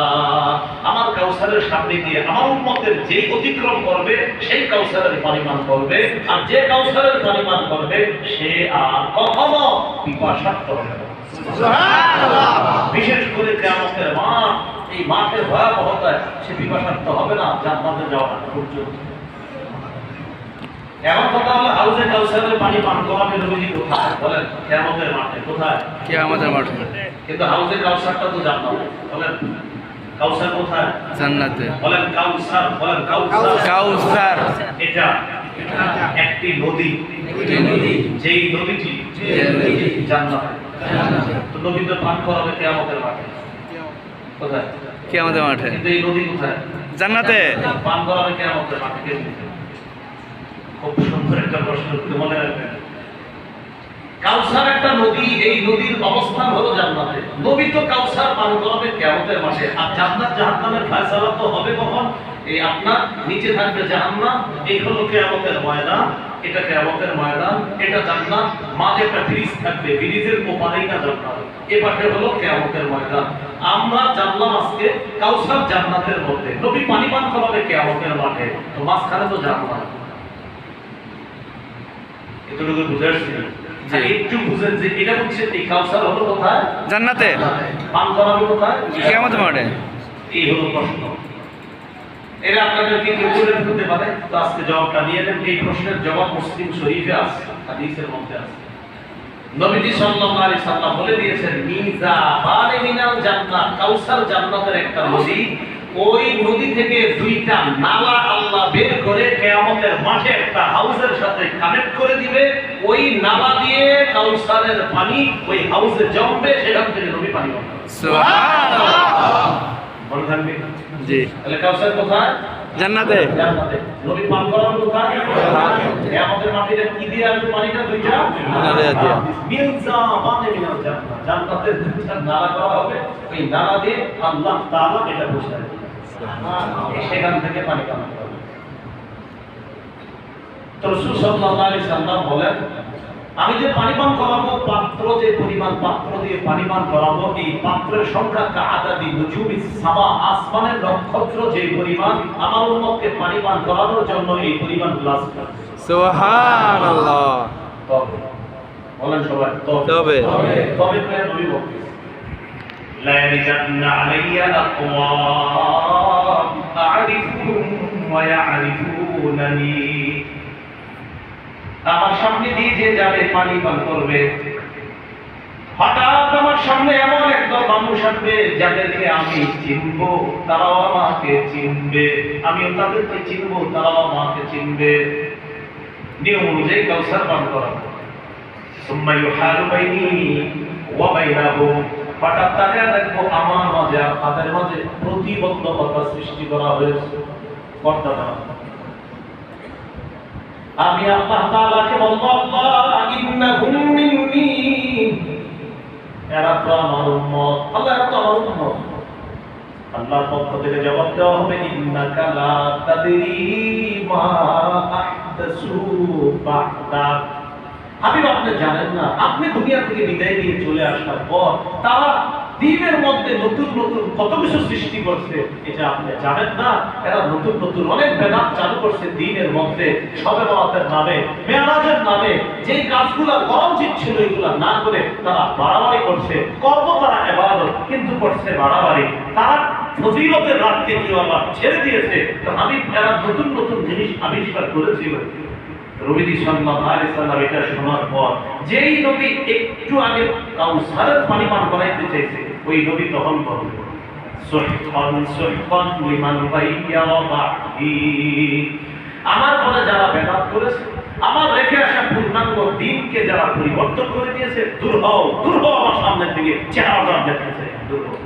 আমার কাউসারের সামনে দিয়ে আমার উম্মতের যে অতিক্রম করবে সেই কাউসারের পানি পান করবে, আর যে কাউসারের পানি পান করবে সে আর কখনো পিপাসার্ত হবে না। সুবহানাল্লাহ। বিশেষ করে কিয়ামতের মাঠ, এই মাঠের ভয়াবহতায় সে পিপাসার্ত হবে না জান্নাতে যাওয়ার পর্যন্ত। এখন কথা হলো, হাউজে কাউসারের পানি পান করাবে নবীজি কোথায়? বলেন, কিয়ামতের মাঠে। কোথায়? কিয়ামতের মাঠে। কিন্তু হাউজে কাউসারটা তো জান্নাতে। বলেন, কাউসার কোথায়? জান্নাতে। বলেন কাউসার, বলেন কাউসার। কাউসার এটা একটি নদী, যেই নদীটি জান্নাতে। তো নবী তো পান করাবে কিয়ামতের মাঠে। কোথায়? কিয়ামতের মাঠে। কিন্তু এই নদী কোথায়? জান্নাতে। পান করাবে কিয়ামতের মাঠে কে? খুব সুন্দর একটা প্রশ্ন, মনে রাখবেন। কাউসার একটা নদী, এই নদীর অবস্থান হলো জান্নাতে। নবী তো কাউসার পান করাবে কিয়ামতের মাঠে। আর জান্নাত জাহান্নামের ফয়সালা তো হবে কখন? এই আপনার নিচে থাকবে জাহান্নাম, এই হলো কিয়ামতের ময়দান, এটা কিয়ামতের ময়দান, এটা জান্নাত। মাঝে একটা ব্রিজ থাকবে, ব্রিজের ওপারেই না জান্নাত, এই পাশে হলো কিয়ামতের ময়দান। আমরা জানলাম আজকে কাউসার জান্নাতের মধ্যে, নবী পানি পান করাবে কিয়ামতের মাঠে, তো মাঝখানে তো জান্নাত। এতটুকু বুঝাচ্ছি, একটু বুঝেন যে এটা হচ্ছে এই কাউসার হলো কোথায়? জান্নাতে। পান করাবে কোথায়? কিয়ামতের মাঠে। এই হলো প্রশ্ন। এটা আপনাদেরকে কেউ বলে দিতে পারে, তো আজকে জবাবটা নিয়ে নেন। এই প্রশ্নের জবাব মুসলিম শরীফে আছে, হাদিসের মধ্যে আছে। নবীজি সাল্লাল্লাহু আলাইহি সাল্লাম বলে দিয়েছেন, মিজা বারে মিনাল জান্নাত, কাউসার জান্নাতের একটা নদী। ওই নদী থেকে 2টা নালা আল্লাহ বের করে কিয়ামতের মাঠে একটা হাউজের সাথে কানেক্ট করে দিবে। ওই নালা দিয়ে কাউসারের পানি ওই হাউজে জমবে, সেখান থেকে নবী পানি পান করবে। সুবহানাল্লাহ। মনে থাকবে? জি। তাহলে কাউসার কোথায়? জান্নাতে। জান্নাতে। নবী পান করার কোথায়? কিয়ামতের মাঠে কি দিয়ে আসবে পানিটা? 2টা নালা দিয়ে। মিনজা বানে মিনাল জান্নাত, জান্নাতের 2টা নালা করা হবে, ওই নালা দিয়ে আল্লাহ তাআলা এটা বসায় দিবেন, সেখান থেকে পানি পান করবে। তো রাসূল সাল্লাল্লাহু আলাইহি সাল্লাম বলেন, আমি যে পানি পান করাবো, পাত্র যে পরিমাণ পাত্র দিয়ে পানি পান করাবো, এই পাত্রের সংখ্যা কাআদাদি নুজুমিস সামা, আসমানের নক্ষত্র যে পরিমাণ, আমার উম্মতকে পানি পান করানোর জন্য এই পরিমাণ গ্লাস লাগবে। সুবহানাল্লাহ। তবে বলেন সবাই, তবে তবে করে নবী বলেন, লা ইয়ারিজান্না আলাইয়া আকওয়াম আ'রিফুহুম ওয়া ইয়া'রিফুনানি। আমার সামনে দিয়ে যে যাবে পানি পান করবে, হঠাৎ আমার সামনে এমন একদল মানুষ আসবে যাদেরকে আমি চিনব, তারাও আমাকে চিনবে, আমিও তাদেরকে চিনব, তারাও আমাকে চিনবে। নিয়ম অনুযায়ী কাউসার পান করাবো। সুম্মা ইউহালু বাইনি ওয়া বাইনাহুম, হঠাৎ তারা দেখবো আমার মাঝে আর তাদের মাঝে প্রতিবন্ধকতা সৃষ্টি করা হয়েছে। পর্দা দেওয়া। আমি আল্লাহ তাআলাকে বলবো, আল্লাহ ইন্নাহুম মিন্নি, এরা তো আমার উম্মত, আল্লাহ এরা তো আমার উম্মত। আল্লাহর পক্ষ থেকে জবাব দেওয়া হবে, ইন্নাকা লা তাদরি মা আহদাসু বা'দাক। হাবিব, আপনি জানেন না, আপনি দুনিয়া থেকে বিদায় নিয়ে চলে আসার পর তারা দ্বীনের মধ্যে নতুন নতুন কত কিছু সৃষ্টি করছে, এটা আপনি জানেন না। এরা নতুন নতুন অনেক বেদাত চালু করছে দ্বীনের মধ্যে, শবে বরাতের নামে, মেরাজের নামে। যে কাজগুলো করা উচিত ছিল এগুলো না করে তারা বাড়াবাড়ি করছে। কর্ম তারা ইবাদত, কিন্তু করছে বাড়াবাড়ি। তারা ফজিলতের রাতকে কি আল্লাহ ছেড়ে দিয়েছে। তো হাবিব, এরা নতুন নতুন জিনিস আবিষ্কার করেছিল। নবী সাল্লাল্লাহু আলাইহি সাল্লাম এটা শোনার পর, যেই নবী একটু আগে কাউসারের পানি পান করাইতে চাইছে, ওই নবী তখন বলল, সুহকান সুহকান লিমান গায়্যারা বা'দি। আমার পরে যারা বেদাত করেছে, আমার রেখে আসা পূর্ণাঙ্গ দ্বীনকে যারা পরিবর্তন করে দিয়েছে, দূর হও, দূর হও আমার সামনে থেকে, চেহারা দেখতেছে, দূর হও।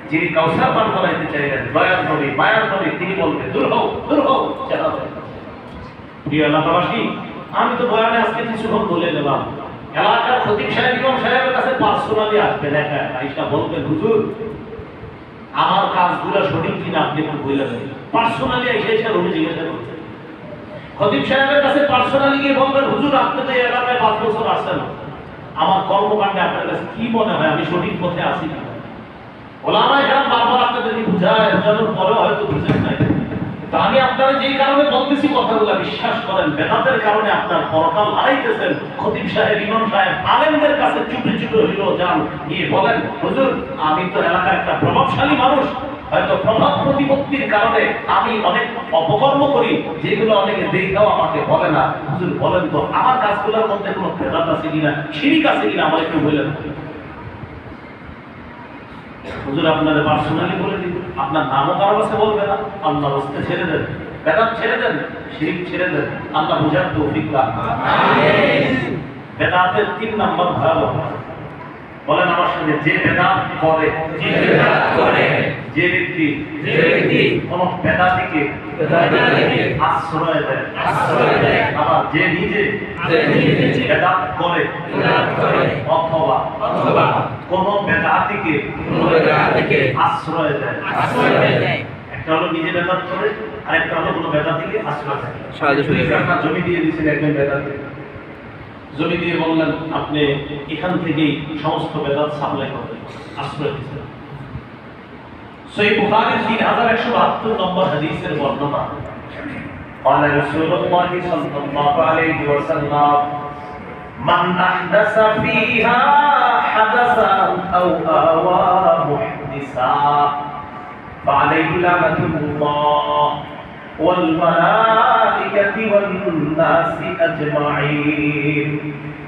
যিনি কাউসার পান করাইতে চাইলেন, দয়ার নবী, মায়ার নবী, তিনি বলবেন, দূর হও, দূর হও, চেহারা দেখতেছে। প্রিয় এলাকাবাসী, আমি তো বয়ানে আজকে কিছুক্ষণ বলে গেলাম। এলাকার খতিব সাহেব, ইমাম সাহেবের কাছে পার্সোনালি আসবেন, একা একা বলবেন, হুজুর আমার কাজগুলো সঠিক কিনা আপনি একটু বলে দেন। পার্সোনালি এসে রুমে জিজ্ঞাসা করছেন। খতিব সাহেবের কাছে পার্সোনালি গিয়ে বলবেন, হুজুর আপনি তো এই এলাকায় 5 বছর আসছেন, আমার কর্মকাণ্ডে আপনার কাছে কি মনে হয় আমি সঠিক পথে আছি কিনা? ওলামায়ে কেরাম বারবার আপনাদেরকে বুঝায়, বোঝানোর পরেও হয়তো বুঝেন নাই। আমি আপনারা যেই কারণে বলতেছি কথাগুলো বিশ্বাস করেন, বেদাতের কারণে আপনার পরকাল হারাইতেছেন। খতিব সাহেব, ইমাম সাহেব, আলেমদের কাছে চুপে চুপে হইলেও যান, গিয়ে বলেন, হুজুর আমি তো এলাকার একটা প্রভাবশালী মানুষ, হয়তো প্রভাব প্রতিপত্তির কারণে আমি অনেক অপকর্ম করি, যেগুলো অনেকে দেখেও আমাকে বলে না। হুজুর বলেন তো আমার কাজগুলোর মধ্যে কোনো বেদাত আছে কিনা, শিরক আছে কিনা, আমার একটু বলেন। হুজুর আপনারা পার্সোনালি বলে দিন, আপনার নামও কারো কাছে বলবে না, আল্লাহর রাস্তে ছেড়ে দেন, বেদাত ছেড়ে দেন, শিরক ছেড়ে দেন, আল্লাহ বুঝার তৌফিক দান। আমিন। বেদাতের 3 নম্বর ভয়াবহ। বলেন আমার সাথে, যে বেদাত করে, যে ব্যক্তি কোন বেদাতিকে আশ্রয় দেয়, আবার যে নিজে বেদাত করে অথবা কোন বেদাতিকে আশ্রয় দেয়। একটা হলো নিজে বেদাত করে, আর একটা হলো কোন বেদাতিকে আশ্রয় দেয়। একটা জমি দিয়ে দিয়েছেন একজন বেদাতি, জমি দিয়ে বললেন আপনি এখান থেকেই সমস্ত বেদাত সাপ্লাই করবেন, আশ্রয় দিচ্ছেন। সহিহ বুখারীর 3172 নম্বর হাদিসের বর্ণনা, قال رسول الله صلى الله عليه وسلم من أحدث فيها حدثا أو آوى محدثا فعليه لعنة الله والملائكة والناس أجمعين।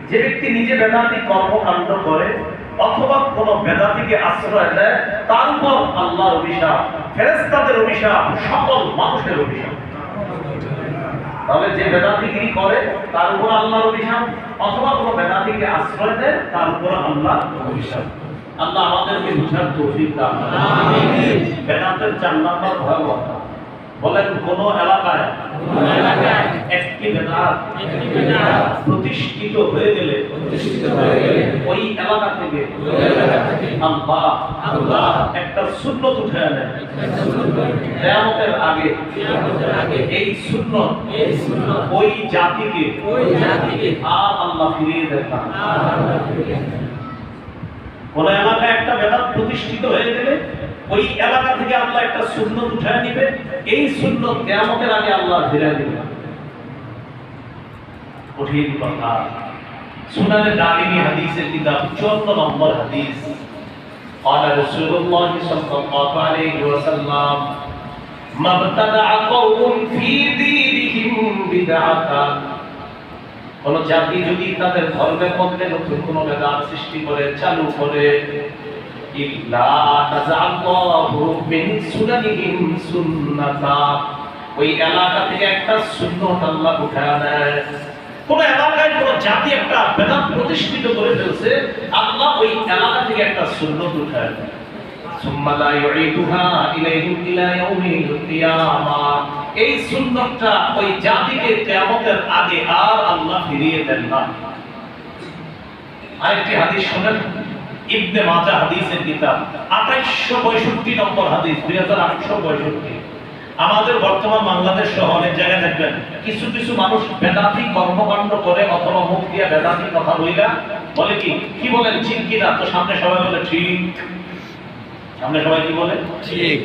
যে ব্যক্তি নিজে বেদাতি কর্মকাণ্ড করে অথবা কোন বেদাতিকে আশ্রয় দেয়, তার উপর আল্লাহর অভিশাপ, ফেরেশতাদের অভিশাপ, সকল মানুষের অভিশাপ। তাহলে যে বেদাতিগিরি করে তার উপর আল্লাহর অভিশাপ, অথবা কোন বেদাতিকে আশ্রয় দেয় তার উপর আল্লাহর অভিশাপ। আল্লাহ আমাদেরকে বুঝার তৌফিক দান করুন। আমিন। বেদাতের 4 নম্বর ভয়াবহতা। বলেন কোন এলাকায় একটি বেদাত প্রতিষ্ঠিত হয়ে গেলে ওই এলাকা থেকে আল্লাহ একটা সুন্নত উঠে আনেন। কিয়ামতের আগে এই সুন্নত ওই জাতিকে আর আল্লাহ ফিরিয়ে দেন না। কোন এলাকায় একটা বেদাত প্রতিষ্ঠিত হয়ে গেলে ওই এলাকা থেকে আল্লাহ একটা সুন্নত উঠায় নিবে, এই সুন্নত কিয়ামতের আগে আল্লাহ ফিরিয়ে দিবে। কঠিন কথা। সুনানে দারিমি হাদিসের কিতাব 14 নম্বর হাদিস। قال رسول الله صلى الله عليه وسلم ما ابتدع قوم في دينهم بدعة। কোন জাতি যদি তাদের ধর্মের মধ্যে নতুন কোন বেদাত সৃষ্টি করে, চালু করে, ইল্লা তাযাল্লাহু মিন সুনানিহিম সুন্নাতা, ওই এলাকা থেকে একটা সুন্নাত আল্লাহ উঠায় নেয়। কোন এলাকায় কোন জাতি একটা বেদাত প্রতিষ্ঠিত করে ফেলছে, আল্লাহ ওই এলাকা থেকে একটা সুন্নাত উঠায় নেয়। সুম্মা লা ইউঈদুহা ইলাইহিম ইলা ইয়াউমিল কিয়ামা। এই সুন্নাতটা ওই জাতিকে কিয়ামতের আগে আর আল্লাহ ফিরিয়ে দেন না। আরেকটি হাদিস শুনেন, ইবনে মাজাহ হাদিসের কিতাব 2862 নম্বর হাদিস, 2862। আমাদের বর্তমান বাংলাদেশ সহ অনেক জায়গায় দেখবেন কিছু কিছু মানুষ বেদাতি কর্মকাণ্ড করে অথবা মুখ দিয়ে বেদাতি কথা বইলা বলে কি বলেন ঠিক কি না, তো সামনে সবাই বলে ঠিক, সামনে সবাই কি বলে ঠিক।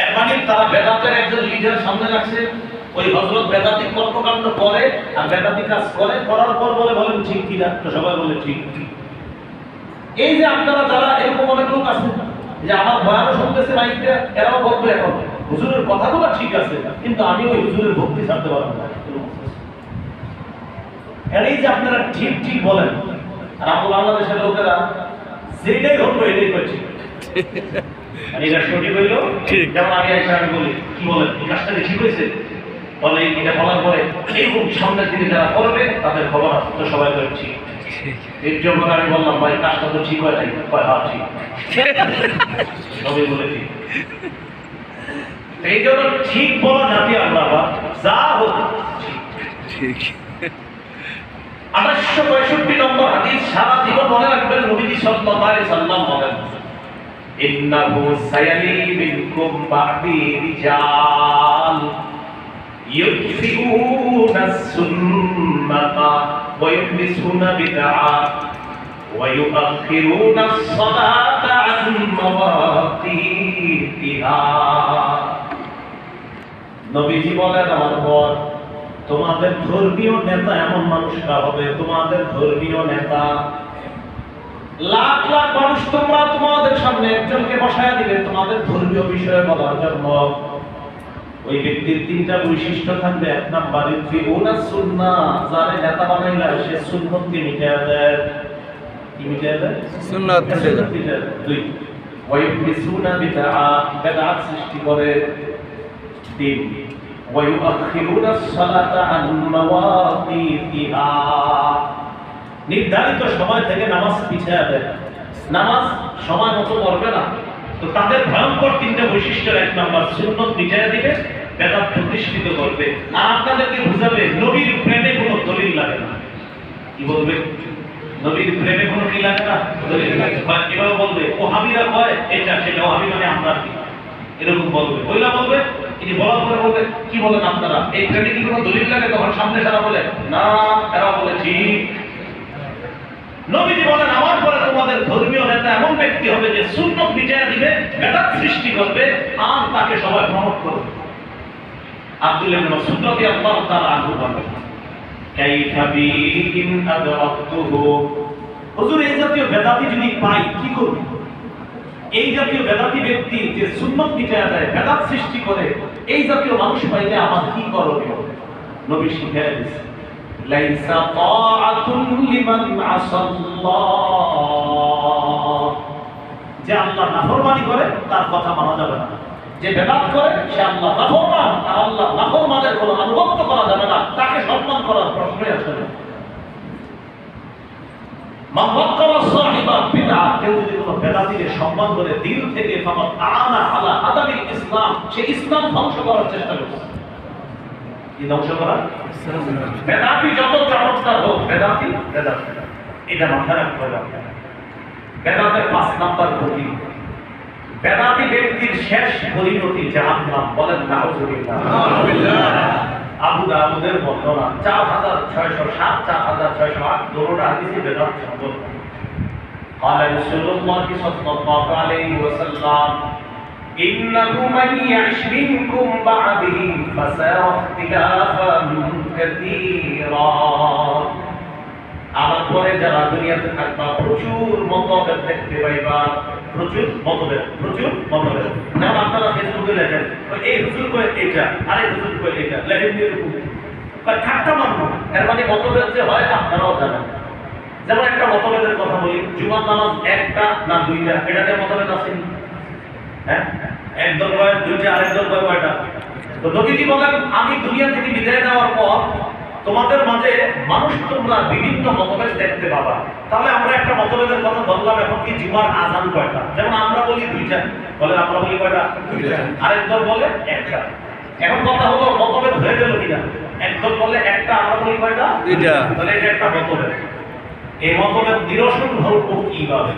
এর মানে তারা বেদাতের একজন লিডার সামনে রাখছে, ওই হযরত বেদাতি কর্মকাণ্ড করে আর বেদাতি কাজ করে, করার পর বলেন ঠিক কি না, তো সবাই বলে ঠিক। এই যে আপনারা যারা এরকম অনেক লোক আছে যে আমার বয়ানও শুনতেছে মাইকে, এরাও বলবে এখন হুজুরের কথাগুলো ঠিক আছে কিন্তু আমি ওই হুজুরের ভক্তি ছাড়তে পারবো না। এই যে আপনারা ঠিক ঠিক বলেন আর আমাদের বাংলাদেশের লোকেরা যেটাই হতো এটাই করছে, আর এটা সঠিক হইলো ঠিক। যেমন আমি বলি কি বলেন এই কাজটা কি ঠিক হয়েছে, বলে এটা বলার পরে এইরকম সামনের দিকে যারা করবে তাদের খবর আছে, তো সবাই করে ঠিক। এর জন্য আমি বললাম ভাই কাজটা তো ঠিক হয় নাই, হ্যাঁ ঠিক, সবাই বলে ঠিক। এই জন্য ঠিক বলা জাতি আমরা যা হোক ঠিক। 2862 নম্বর হাদিস, সারা জীবন মনে রাখবেন, নবীজি সাল্লাল্লাহু আলাইহি সাল্লাম বলেন ইন্নাহু সায়ালি মিনকুম বা'দি রিজাল ইউকফিউনা সুন্নাতা ওয়া ইউহদিসুনা বিদআ ওয়া ইউআখিরুনা as-সালাতা আন মাওয়াকিতিহা। নবীজি বলেন আমার পর তোমাদের ধর্মীয় নেতা এমন মানুষরা হবে, তোমাদের ধর্মীয় নেতা লাখ লাখ মানুষ তোমরা তোমাদের সামনে একজনকে বসায়া দিবে তোমাদের ধর্মীয় বিষয়ে বলার জন্য। ওই ব্যক্তির তিনটা বৈশিষ্ট্য থাকবে। এক নাম্বার ইউফিউনা সুন্নাহ, যারা নেতা বানাইলা সে সুন্নতকে মিটায়া দেয়। কি মিটায়া দেয়? সুন্নাত মিটায়া দেয়। দুই, ওয়া ইউহদিসুনা বিদআ, বিদআত সৃষ্টি করে। তিন, ওয়া ইউআখিরুনা as-সালাতা আন মাওয়াকিতিহা, নির্ধারিত সময় থেকে নামাজ পিছিয়ে দেয়, নামাজ সময় মতো পড়বে না। তো তাদের ভয়ঙ্কর তিনটা বৈশিষ্ট্যের এক নাম্বার সুন্নত পিছিয়ে দিবে, বেদাত প্রতিষ্ঠিত করবে। আর আপনাদেরকে বুঝাবে নবীর প্রেমে কোনো দলিল লাগে না। কি বলবে? নবীর প্রেমে কোনো কি লাগে না, দলিল লাগে। বা কিভাবে বলবে? ওহাবিরা কয় এটা সেটা, ওহাবি মানে আমরা কি, এরকম বলবে। ওইলা বলবে, তিনি বলার পরে বলবে কি বলেন আপনারা, এই প্রেমে কি কোনো দলিল লাগে? তখন সামনে সারা বলে না, এরা বলে ঠিক। নবীজি বলেন আমার পরে তোমাদের ধর্মীয় নেতা এমন ব্যক্তি হবে যে সুন্নাত মিটায়া দিবে, বেদাত সৃষ্টি করবে, আর তাকে সবাই প্রমোট করবে। আব্দুল্লাহ ইবনে মাসউদ রাদিয়াল্লাহু তাআলা আনহু বলেন কাইফা বি ইন আদরাকতুহু, হুজুর এই জাতীয় বেদাতি যদি পাই কি করব? এই জাতীয় বেদাতি ব্যক্তি যে সুন্নাত মিটায়া দেয়, বেদাত সৃষ্টি করে, এই জাতীয় মানুষ পাইলে আমার কি করণীয়? নবী শিখিয়ে দিয়েছেন লাইসা তাআতুন লিমান আসাল্লাহ, যে আল্লাহ নাফরমানি করে তার কথা মানা যাবে না। যে বেদাত করে সে আল্লাহ নাফরমান, আর আল্লাহ নাফরমানের কোনো আনুগত্য করা যাবে না, তাকে সম্মান করার প্রশ্নই আসে না। মান ওয়াক্কারা সাহিবা বিদআ, কেউ যদি কোনো বেদাতিকে সম্মান করে দিল থেকে, ফাকাদ আনা আলা আদাবিল ইসলাম, সে ইসলাম ধ্বংস করার চেষ্টা করছে। কি ধ্বংস করা? বেদাতি যত চমৎকার হোক, বেদাতি বেদাতি, এটা মাথায় রাখতে হবে। বেদাতের 5 নাম্বার ক্ষতি, বেদাতি ব্যক্তির শেষ পরিণতি জাহান্নাম। বলেন নাউজুবিল্লাহ। আবু দাউদের বর্ণনা 4607, 4608 দুটোটা হাদিসে বেদাত সম্পর্ক। قال رسول الله صلى الله عليه وسلم إنه من يعش منكم بعدي فسيرى اختلافا كثيرا, আমার পরে যারা দুনিয়াতে থাকবা প্রচুর মতভেদ দেখতে পাইবা, প্রচুর মতভেদ। যেমন আপনারা ফেসবুকে লেখেন এই হুজুর কয় এটা, আরে হুজুর কয় এটা, লেখেন দিয়ে এরকম ঠাট্টা মারবো। এর মানে মতভেদ যে হয় আপনারাও জানেন। যেমন একটা মতভেদের কথা বলি, জুমার নামাজ একটা না দুইটা, এটাতে মতভেদ আছে। হ্যাঁ, একদল কয় দুইটা, আরেকদল কয় কয়টা। তো নবীজি বলেন আমি দুনিয়া থেকে বিদায় নেওয়ার পর তোমাদের মাঝে মানুষ তোমরা বিভিন্ন মতভেদ দেখতে পাবা। তাহলে আমরা একটা মতভেদের কথা ধরলাম, এখন কি জুমার আজান কয়টা? যেমন আমরা বলি দুইটা, বলে আমরা বলি কয়টা? দুইটা। আরেক দল বলে একটা। এখন কথা হলো মতভেদ হয়ে গেল কিনা? একদল বলে একটা, আমরা বলি কয়টা? দুইটা। তাহলে এটা একটা মতভেদ। এই মতভেদ নিরসন হলো কিভাবে?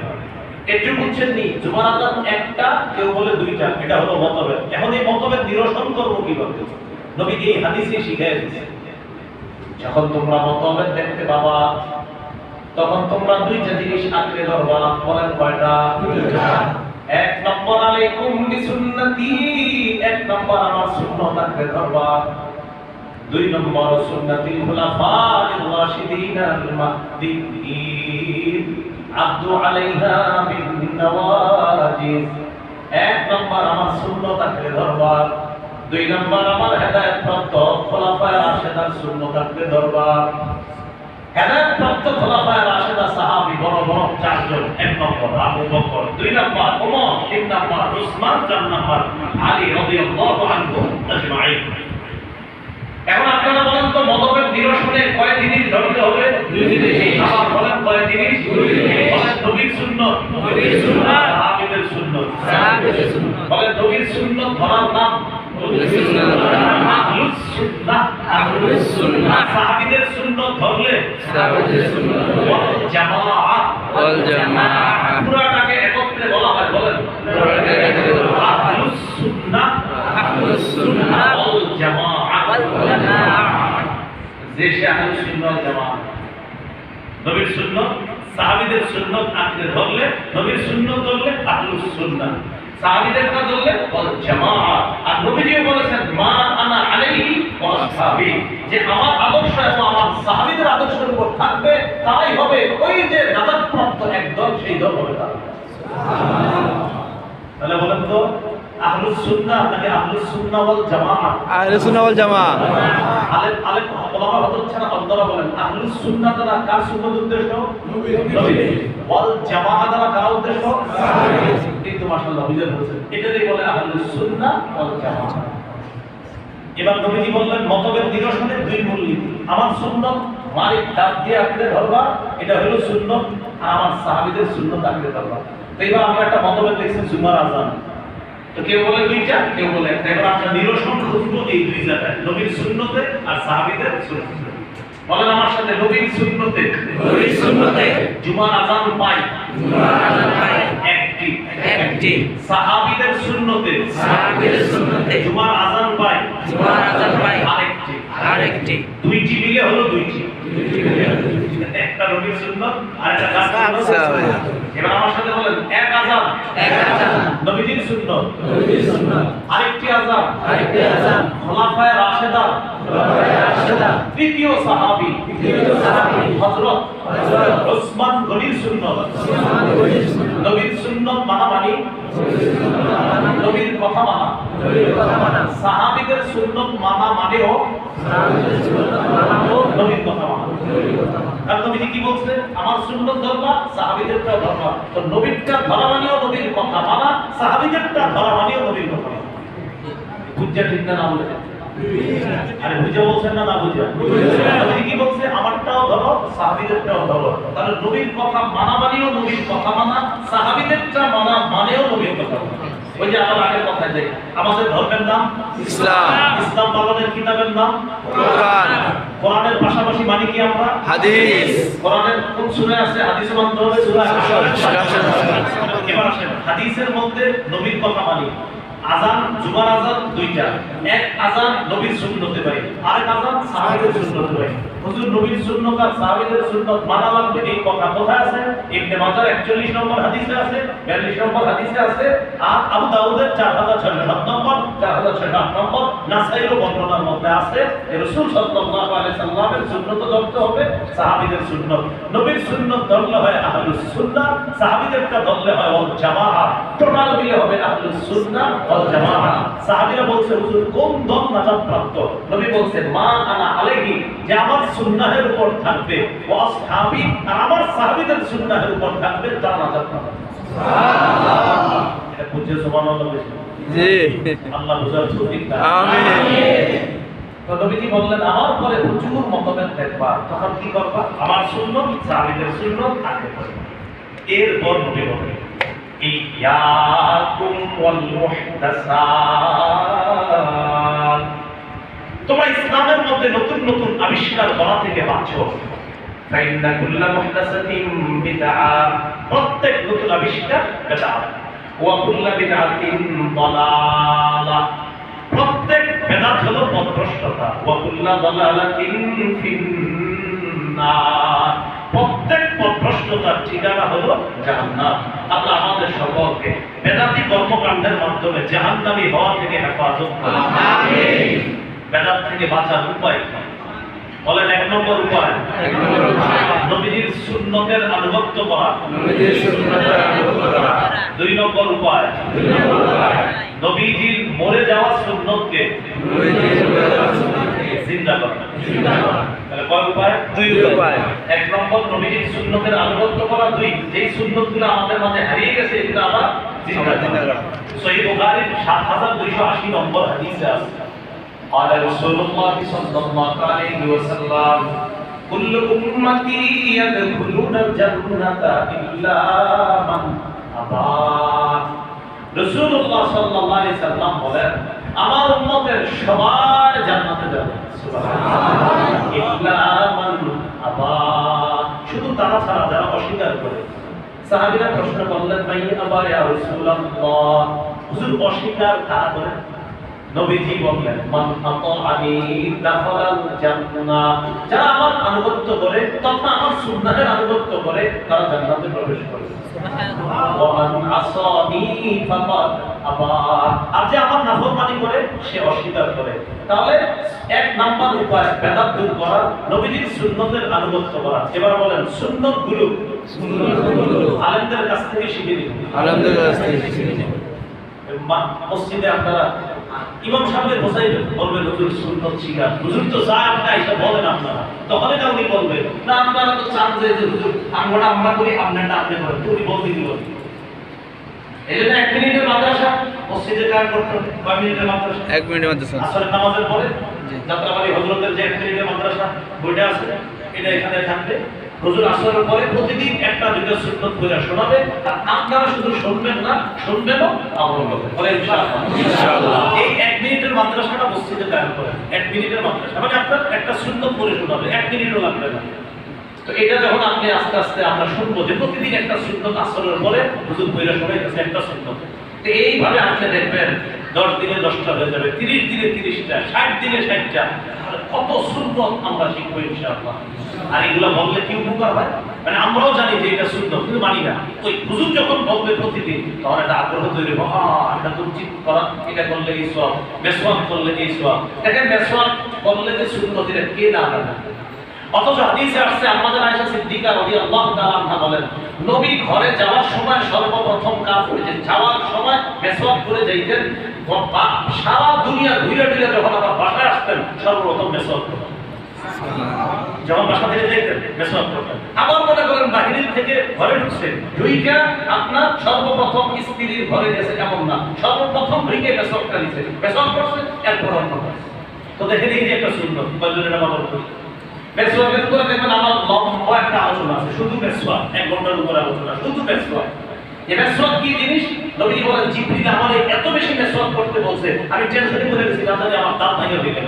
একটু বুঝছেন নি? জুমার আজান একটা, কেউ বলে দুইটা, এটা হলো মতভেদ। এখন এই মতভেদ নিরসন করবো কিভাবে? নবী এই হাদিসে শিখিয়ে দিয়েছেন, যখন তোমরা মতভেদ দেখতে পাবা তখন তোমরা দুইটা জিনিস আঁকড়ে ধরবা। বলেন কয়টা? এক নম্বর আলাইকুম বিসুন্নতি, এক নম্বর আমার সুন্নাত আঁকড়ে ধরবা। দুই নম্বর সুন্নাতিল খুলাফায়ে রাশিদিন আল মাহদিয়িন আব্দু আলাইহা বিন নওয়াজিজ। এক নম্বর আমার সুন্নাত আঁকড়ে ধরবা, দুই নম্বর আমার হেদায়েত প্রাপ্ত খোলাফায়ে রাশিদার সুন্নাত আঁকড়ে ধরবা। হেদায়েত প্রাপ্ত খোলাফায়ে রাশিদা সাহাবী বড় বড় চারজন। এক নম্বর আবু বকর, দুই নম্বর ওমর, তিন নম্বর উসমান, চার নম্বর আলী রাদিয়াল্লাহু আনহু আজমাইন। এখন আপনারা বলেন তো মতভেদ নিরসনে কয় জিনিস ধরতে হবে? দুই জিনিস। আবার বলেন কয় জিনিস? দুই জিনিস। বলেন নবীর সুন্নাত, নবীর সুন্নাত, সাহাবীদের সুন্নাত, সাহাবীদের সুন্নাত। বলেন নবীর সুন্নাত ধরার নাম নবীর সুন্নাত ধরার নাম আহলুস সুন্নাহ, আহলুস সুন্নাহ। সাহাবীদের সুন্নাত ধরলে সাহাবীদের সুন্নাত ওয়াল জামাআত, ওয়াল জামাআত। পুরাটাকে একত্রে বলা হয়। বলেন আহলুস সুন্নাহ, আহলুস সুন্নাহ ওয়াল জামাআত, ওয়াল জামাআত। যে আহলুস সুন্নাহ ওয়াল জামাআত, নবীর সুন্নাত সাহাবীদের সুন্নাত আঁকড়ে ধরলে, নবীর সুন্নাত ধরলে আহলুস সুন্নাহ, সাহাবীদেরটা ধরলে ওয়াল জামাআত। আর নবীজিও বলেছেন মা আনা আলাইহি ওয়া আসহাবি, যে আমার আদর্শ এবং আমার সাহাবীদের আদর্শের উপর থাকবে, তাই হবে ওই যে নাজাতপ্রাপ্ত একদল, সেই দল হবে তারা। সুবহানাল্লাহ। তাহলে বলেন তো আহলুস সুন্নাহ নাকি আহলুস সুন্নাহ ওয়াল জামাআত? আহলুস সুন্নাহ ওয়াল জামাআত। আলেম আলেম ওলামা হচ্ছে না, অন্তরা বলেন আহলুস সুন্নাহ দ্বারা কার সুন্নাত উদ্দেশ্য? নবীর। ওয়াল জামাআত দ্বারা কার উদ্দেশ্য? সাহাবীদের। এই তো মাশাআল্লাহ বুঝে বলছেন, এটাই বলে আহলুস সুন্নাহ ওয়াল জামাআত। এবার নবীজি বললেন মতভেদ নিরসনের দুই মূলনীতি। আমার সুন্নাত মালিক দাঁত দিয়ে আঁকড়ে ধরবা, এটা হলো সুন্নাত, আর আমার সাহাবীদের সুন্নাত আঁকড়ে ধরবা। তো এবার আমরা একটা মতভেদ দেখছেন জুমার আজান, তো কেউ বলে দুইটা, কেউ বলে একটা। এবার আমরা নিরসন খুঁজবো এই দুই জায়গায়, নবীর সুন্নতে আর সাহাবীদের সুন্নতে। বলেন আমার সাথে, নবীর সুন্নতে, নবীর সুন্নতে জুমার আজান পাই, জুমার আজান পাই একটি, একটি। সাহাবীদের সুন্নতে, সাহাবীদের সুন্নতে জুমার আজান পাই, জুমার আজান পাই আরেকটি, আরেকটি। দুইটি মিলে হলো দুইটি, দুইটি মিলে হলো দুইটি। একটা নবীর সুন্নাত আর একটা সাহাবীদের। এবার আমার সাথে বলেন, এক আজান, এক আজান নবীজির সুন্নাত, নবীজির সুন্নাত। আরেকটি আজান, আরেকটি আজান খোলাফায়ে রাশিদা, খোলাফায়ে রাশিদা। তৃতীয় সাহাবী, তৃতীয় সাহাবী হযরত উসমান গনির সুন্নাত, উসমান গনির সুন্নাত। নবীর সুন্নাত মানা মানে নবীর কথা মানা, নবীর কথা মানা। সাহাবীদের সুন্নাত মানা মানেও সাহাবীদের সুন্নাত মানাও নবীর কথা মানা, নবীর কথা মানা। কারণ নবীজি কি বলছে? আমার সুন্নাত ধরবা, সাহাবীদেরটা ধরবা। তো নবীরটা ধরা মানেও নবীর কথা মানা, সাহাবীদেরটা ধরা মানেও নবীর কথা মানা। বুঝা ঠিক না? বলে আরে বুঝা বলছেন না, না বুঝা? নবীজি কি বলছে? আমারটাও ধরো, সাহাবীদেরটাও ধরো। তাহলে নবীর কথা মানা মানেও নবীর কথা মানা, সাহাবীদেরটা মানা মানেও নবীর কথা মানা। ওই যে আমার আগের কথায় যাই, আমাদের ধর্মের নাম ইসলাম, ইসলাম পালনের কিতাবের নাম কোরআন। কোরআনের পাশাপাশি মানি কি আমরা? হাদিস। কোরআনের কোন সূরা আছে হাদিসে মানতে হবে? সূরা আশ-শামস। এবার আসেন, হাদিসের মধ্যে নবীর কথা মানি। আজান, জুমার আজান দুইটা, এক আজান নবীর সুন্নতে পাই, আরেক আজান সাহাবীদের সুন্নতে পাই। হুজুর নবীর সুন্নাত আর সাহাবীদের সুন্নাত মানা লাগবে, এই কথা কোথায় আছে? ইবনে মাজাহ 41 নম্বর হাদিসে আছে, 42 নম্বর হাদিসে আছে, আর আবু দাউদের 4067 নম্বর, 4068 নম্বর, নাসাইর বর্ণনার মধ্যে আছে। রাসূল সাল্লাল্লাহু আলাইহি সাল্লামের সুন্নাত ধরতে হবে, সাহাবীদের সুন্নাত। নবীর সুন্নাত ধরলে হয় আহলুস সুন্নাহ, সাহাবীদেরটা ধরলে হয় ওয়াল জামাআত। টোটাল মিলে হবে আহলুস সুন্নাহ ওয়াল জামাআত। সাহাবীরা বলছে হুজুর কোন দল নাজাত প্রাপ্ত? নবী বলছেন মা আনা আলাইহি, যে আমার সুন্নাহের উপর থাকবে, ওয়া আসহাবি, আর আমার সাহাবীদের সুন্নাহের উপর থাকবে, তারা নাজাত পাবে। সুবহানাল্লাহ। এটা বুঝে সুবহানাল্লাহ বলেন। জি, আল্লাহ বুঝার তৌফিক দান। আমিন। তো নবীজি বললেন আমার পরে প্রচুর মতভেদ দেখবা, তখন কি করবা? আমার সুন্নত, সাহাবীদের সুন্নত আগে করবা। এরপর নবী বলেন ইয়াকুম ওয়াল মুহদাসাত, তোমরা ইসলামের মধ্যে নতুন নতুন আবিষ্কার করা থেকে বাঁচো। ফাইন্না কুল্লা মুহদাসাতিন বিদআ, প্রত্যেক নতুন আবিষ্কার বিদআত। ওয়া কুল্লা বিদআতিন দালালা, প্রত্যেক বিদআত হলো পথভ্রষ্টতা। ওয়া কুল্লা দালালাতিন ফিন্নার, প্রত্যেক পথভ্রষ্টতার ঠিকানা হলো জাহান্নাম। আল্লাহ আমাদের সকলকে বেদাতি কর্মকাণ্ডের মাধ্যমে জাহান্নামী হওয়া থেকে হেফাজত করুন। আমিন। বেদাত থেকে বাঁচার উপায় বলেন, এক নম্বর উপায় নবীজির সুন্নতের আনুগত্য করা। দুই নম্বর উপায় নবীজির মরে যাওয়া সুন্নতকে জিন্দা করা। তাহলে কয় উপায়? দুই উপায়। এক নম্বর নবীজির সুন্নতের আনুগত্য করা। দুই, যেই সুন্নতগুলো আমাদের মাঝে হারিয়ে গেছে এগুলো আবার জিন্দা করা। সহিহ বুখারীর ৭২৮০ নম্বর হাদিসে আছে قال رسول الله صلى الله عليه وسلم كل امتي يدخلون الجنه الا من ابى। রাসূলুল্লাহ সাল্লাল্লাহু আলাইহি সাল্লাম বলেন আমার উম্মতের সবাই জান্নাতে যাবে, সুবহানাল্লাহ, ইল্লা মান আবা, শুধু তারা ছাড়া যারা অস্বীকার করে। সাহাবীরা প্রশ্ন করলেন ভাই আবা ইয়া রাসূলুল্লাহ, হুজুর অস্বীকার কারা করে? নবীজি বললেন মান আতাআনি দাখালাল জান্নাহ, যারা আমার আনুগত্য করে তথা আমার সুন্নাহের আনুগত্য করে তারা জান্নাতে প্রবেশ করবে। সুবহানাল্লাহ। ওয়া মান আসানি ফাকাদ আবা, আর যে আমার নাফরমানি করে সে অস্বীকার করে। তাহলে এক নাম্বার উপায় বেদাত দূর করা, নবীজির সুন্নতের আনুগত্য করা। এবার বলেন সুন্নতগুলো আলেমদের কাছ থেকে শিখে নিন। আলেমদের কাছ থেকে শিখে নিন। মসজিদে আপনারা ইমাম সাহেবের বসাইবেন, বলবেন হুজুর সুন্নত শিখান। হুজুর তো যা আপনি এসে বলেন আপনারা, তখনই না উনি বলবেন না আপনারা তো চান যে হুজুর আমরা করি আপনারটা আপনি করেন, তো উনি বলতে দিল। এই জন্য 1 মিনিটের মাদ্রাসা মসজিদে কাজ করতে হবে। 1 মিনিটের মাদ্রাসা, 1 মিনিটের মাদ্রাসা আসরের নামাজের পরে যাত্রাবাড়ি হযরতের যে 1 মিনিটের মাদ্রাসা বইটা আছে এটা এখানে থাকবে। হুজুর আসরের পরে প্রতিদিন একটা দুইটা সুন্নত পড়ে শোনাবে, আর আপনারা শুধু শুনবেন না, শুনবেনও, আমল করবেন। বলেন ইনশাআল্লাহ। ইনশাআল্লাহ। এই 1 মিনিটের মাদ্রাসাটা মসজিদে কায়েম করেন। 1 মিনিটের মাদ্রাসা মানে আপনার একটা সুন্নত পড়ে শোনাবে, 1 মিনিটও লাগবে না। তো এটা যখন আপনি আস্তে আস্তে আমরা শুনবো যে প্রতিদিন একটা সুন্নত আসরের পরে হুজুর পড়ে শোনাইতেছে একটা সুন্নত, তো এইভাবে আপনি দেখবেন 10 দিনে 10টা হয়ে যাবে, 30 দিনে 30টা, 60 দিনে 60টা। কত সুন্নত আমরা শিখবো ইনশাআল্লাহ। আর এগুলো বললে কি উপকার হয়? মানে আমরাও জানি যে এটা সুন্নত কিন্তু মানি না। ওই হুজুর যখন বলবে প্রতিদিন তখন একটা আগ্রহ তৈরি হবে, এটা তো উচিত করা, এটা করলে এই সওয়াব, মেসওয়াক করলে এই সওয়াব। দেখেন মেসওয়াক করলে যে সুন্নত এটা কে না জানে? অথচ হাদিসে আসছে আমাদের আয়েশা সিদ্দিকা রাদিয়াল্লাহু তাআলা আনহা বলেন নবী ঘরে যাওয়ার সময় সর্বপ্রথম কাজ করেছেন যাওয়ার সময় মেসওয়াক করে যাইতেন। সারা দুনিয়া ঘুরে ঘুরে যখন আবার বাসায় আসতেন সর্বপ্রথম মেসওয়াক করতেন। যখন বাসা থেকে যেতেন মেসওয়াক করতেন। আবার মনে করেন বাহির থেকে ঘরে ঢুকছেন, ঢুইকা আপনার সর্বপ্রথম স্ত্রীর ঘরে গেছে এমন না, সর্বপ্রথম ঢুইকে মেসওয়াকটা নিছেন, মেসওয়াক করছেন, এরপর অন্য কাজ। তো দেখেন এই যে একটা সুন্নত কয়জনের আমল করি। মেসওয়াকের উপরে দেখবেন আমার লম্বা একটা আলোচনা আছে, শুধু মেসওয়াক, 1 ঘন্টার উপরে আলোচনা শুধু মেসওয়াক। এই মেসওয়াক কি জিনিস? নবী বলেন জিবরিল আমারে এত বেশি মেসওয়াক করতে বলছে আমি টেনশনে পড়ে গেছি, না জানি আমার দাঁত ভাঙা হয়ে গেল।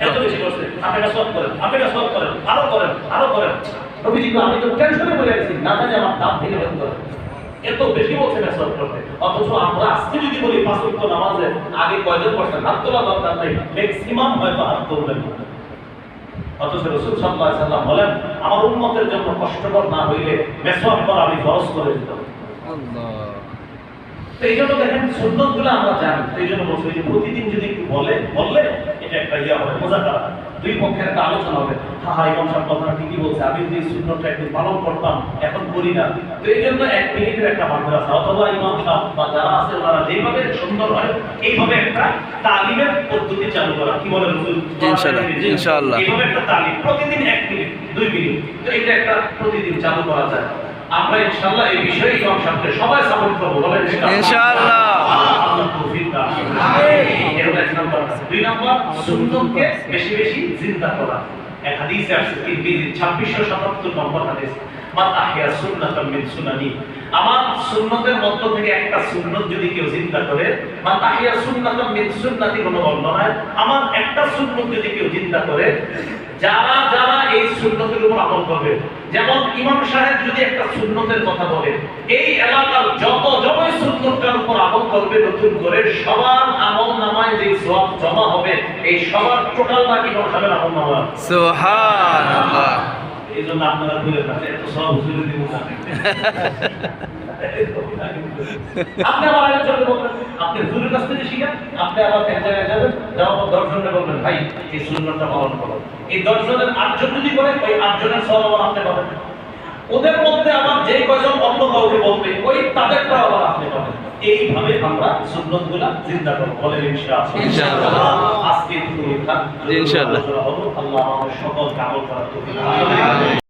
এত বেশি করছে, আপনি মেসওয়াক করেন, আপনি মেসওয়াক করেন, আরো করেন, আরো করেন। নবী বলেন আমি তো টেনশনে পড়ে গেছি, না জানি আমার দাঁত ভেঙে ফেলতে। এত বেশি বলছে মেসওয়াক করতে। অথচ আমরা আজকে যদি বলি 5 ওয়াক্ত নামাজে আগে কয়জন পড়ছেন হাত তোলা দরকার নাই, ম্যাক্সিমাম হয়তো হাত তুলবেন। অথচ রাসূল সাল্লাল্লাহু আলাইহি ওয়াসাল্লাম বলেন আমার উম্মতের জন্য কষ্টকর না হইলে মেসওয়াক করা আমি ফরজ করে দিতাম। আল্লাহ। তো এই জন্য দেখেন সুন্নতগুলো আমরা জানি, তো এই জন্য বলছি যে প্রতিদিন যদি একটু বললে এটা একটা ইয়া হবে, মুযাকারা, দুই পক্ষের একটা আলোচনা হবে। হ্যাঁ ইমাম সাহেব কথাটা ঠিকই বলছে, আমি যে সুন্নতটা একটু পালন করতাম এখন করি না। তো এই জন্য 1 মিনিটের একটা মাদ্রাসা অথবা ইমাম সাহেব বা যারা আছে ওনারা যেভাবে সুন্দর হয় এইভাবে একটা তালিমের পদ্ধতি চালু করা। কি বলেন হুজুর? ইনশাআল্লাহ ইনশাআল্লাহ এইভাবে একটা তালিম প্রতিদিন 1 মিনিট 2 মিনিট, তো এটা একটা প্রতিদিন চালু করা যায়। আমরা ইনশাআল্লাহ এই বিষয়ে ইমাম সাহেবকে সবাই সাপোর্ট করব। বলেন ইনশাআল্লাহ। আল্লাহ তৌফিক দান। আমিন। হলো 1 নাম্বার। 2 নাম্বার সুন্নতকে বেশি বেশি জিন্দা করা। এক হাদিসে আছে তিরমিজি 2677 নম্বর হাদিস, মান আহইয়া সুন্নাতাম মিন সুনানি, আমার সুন্নতের মধ্য থেকে একটা সুন্নত যদি কেউ জিন্দা করে, মান আহইয়া সুন্নাতাম মিন সুন্নতি কোন বর্ণনায় আমার একটা সুন্নত যদি কেউ জিন্দা করে, যারা যারা এই সুন্নতের উপর আমল করবে, যেমন ইমাম সাহেব যদি একটা সুন্নতের কথা বলে, এই এলাকার যত জনই সুন্নতটার উপর আমল করবে নতুন করে, সবার আমল নামায় যে সওয়াব জমা হবে, এই সবার টোটালটা ইমাম সাহেবের আমল নামা। সুবহানাল্লাহ। এই জন্য আপনারা ভুলে না এত সওয়াব হুজুরে দিব না। আপনি আমার আগে চলে বলবেন, আপনি হুজুরের কাছ থেকে শিখেন, আপনি আবার এক জায়গায় যাবেন, যাওয়ার পর 10 জনকে বলবেন ভাই এই সুন্নতটা পালন করো। এই 10 জনের 8 জন যদি করে, ওই 8 জনের সওয়াব আবার আপনি পাবেন। ওদের মধ্যে আবার যে কয়জন অন্য কাউকে বলবে, ওই তাদেরটা আবার আপনি পাবেন। এইভাবে আমরা সুন্নতগুলা জিন্দা করব, বলেন ইনশাআল্লাহ। ইনশাআল্লাহ। আজকে পুরো ইনশাআল্লাহ। আল্লাহ আমাদের সকল আমল করার তৌফিক দান করুন।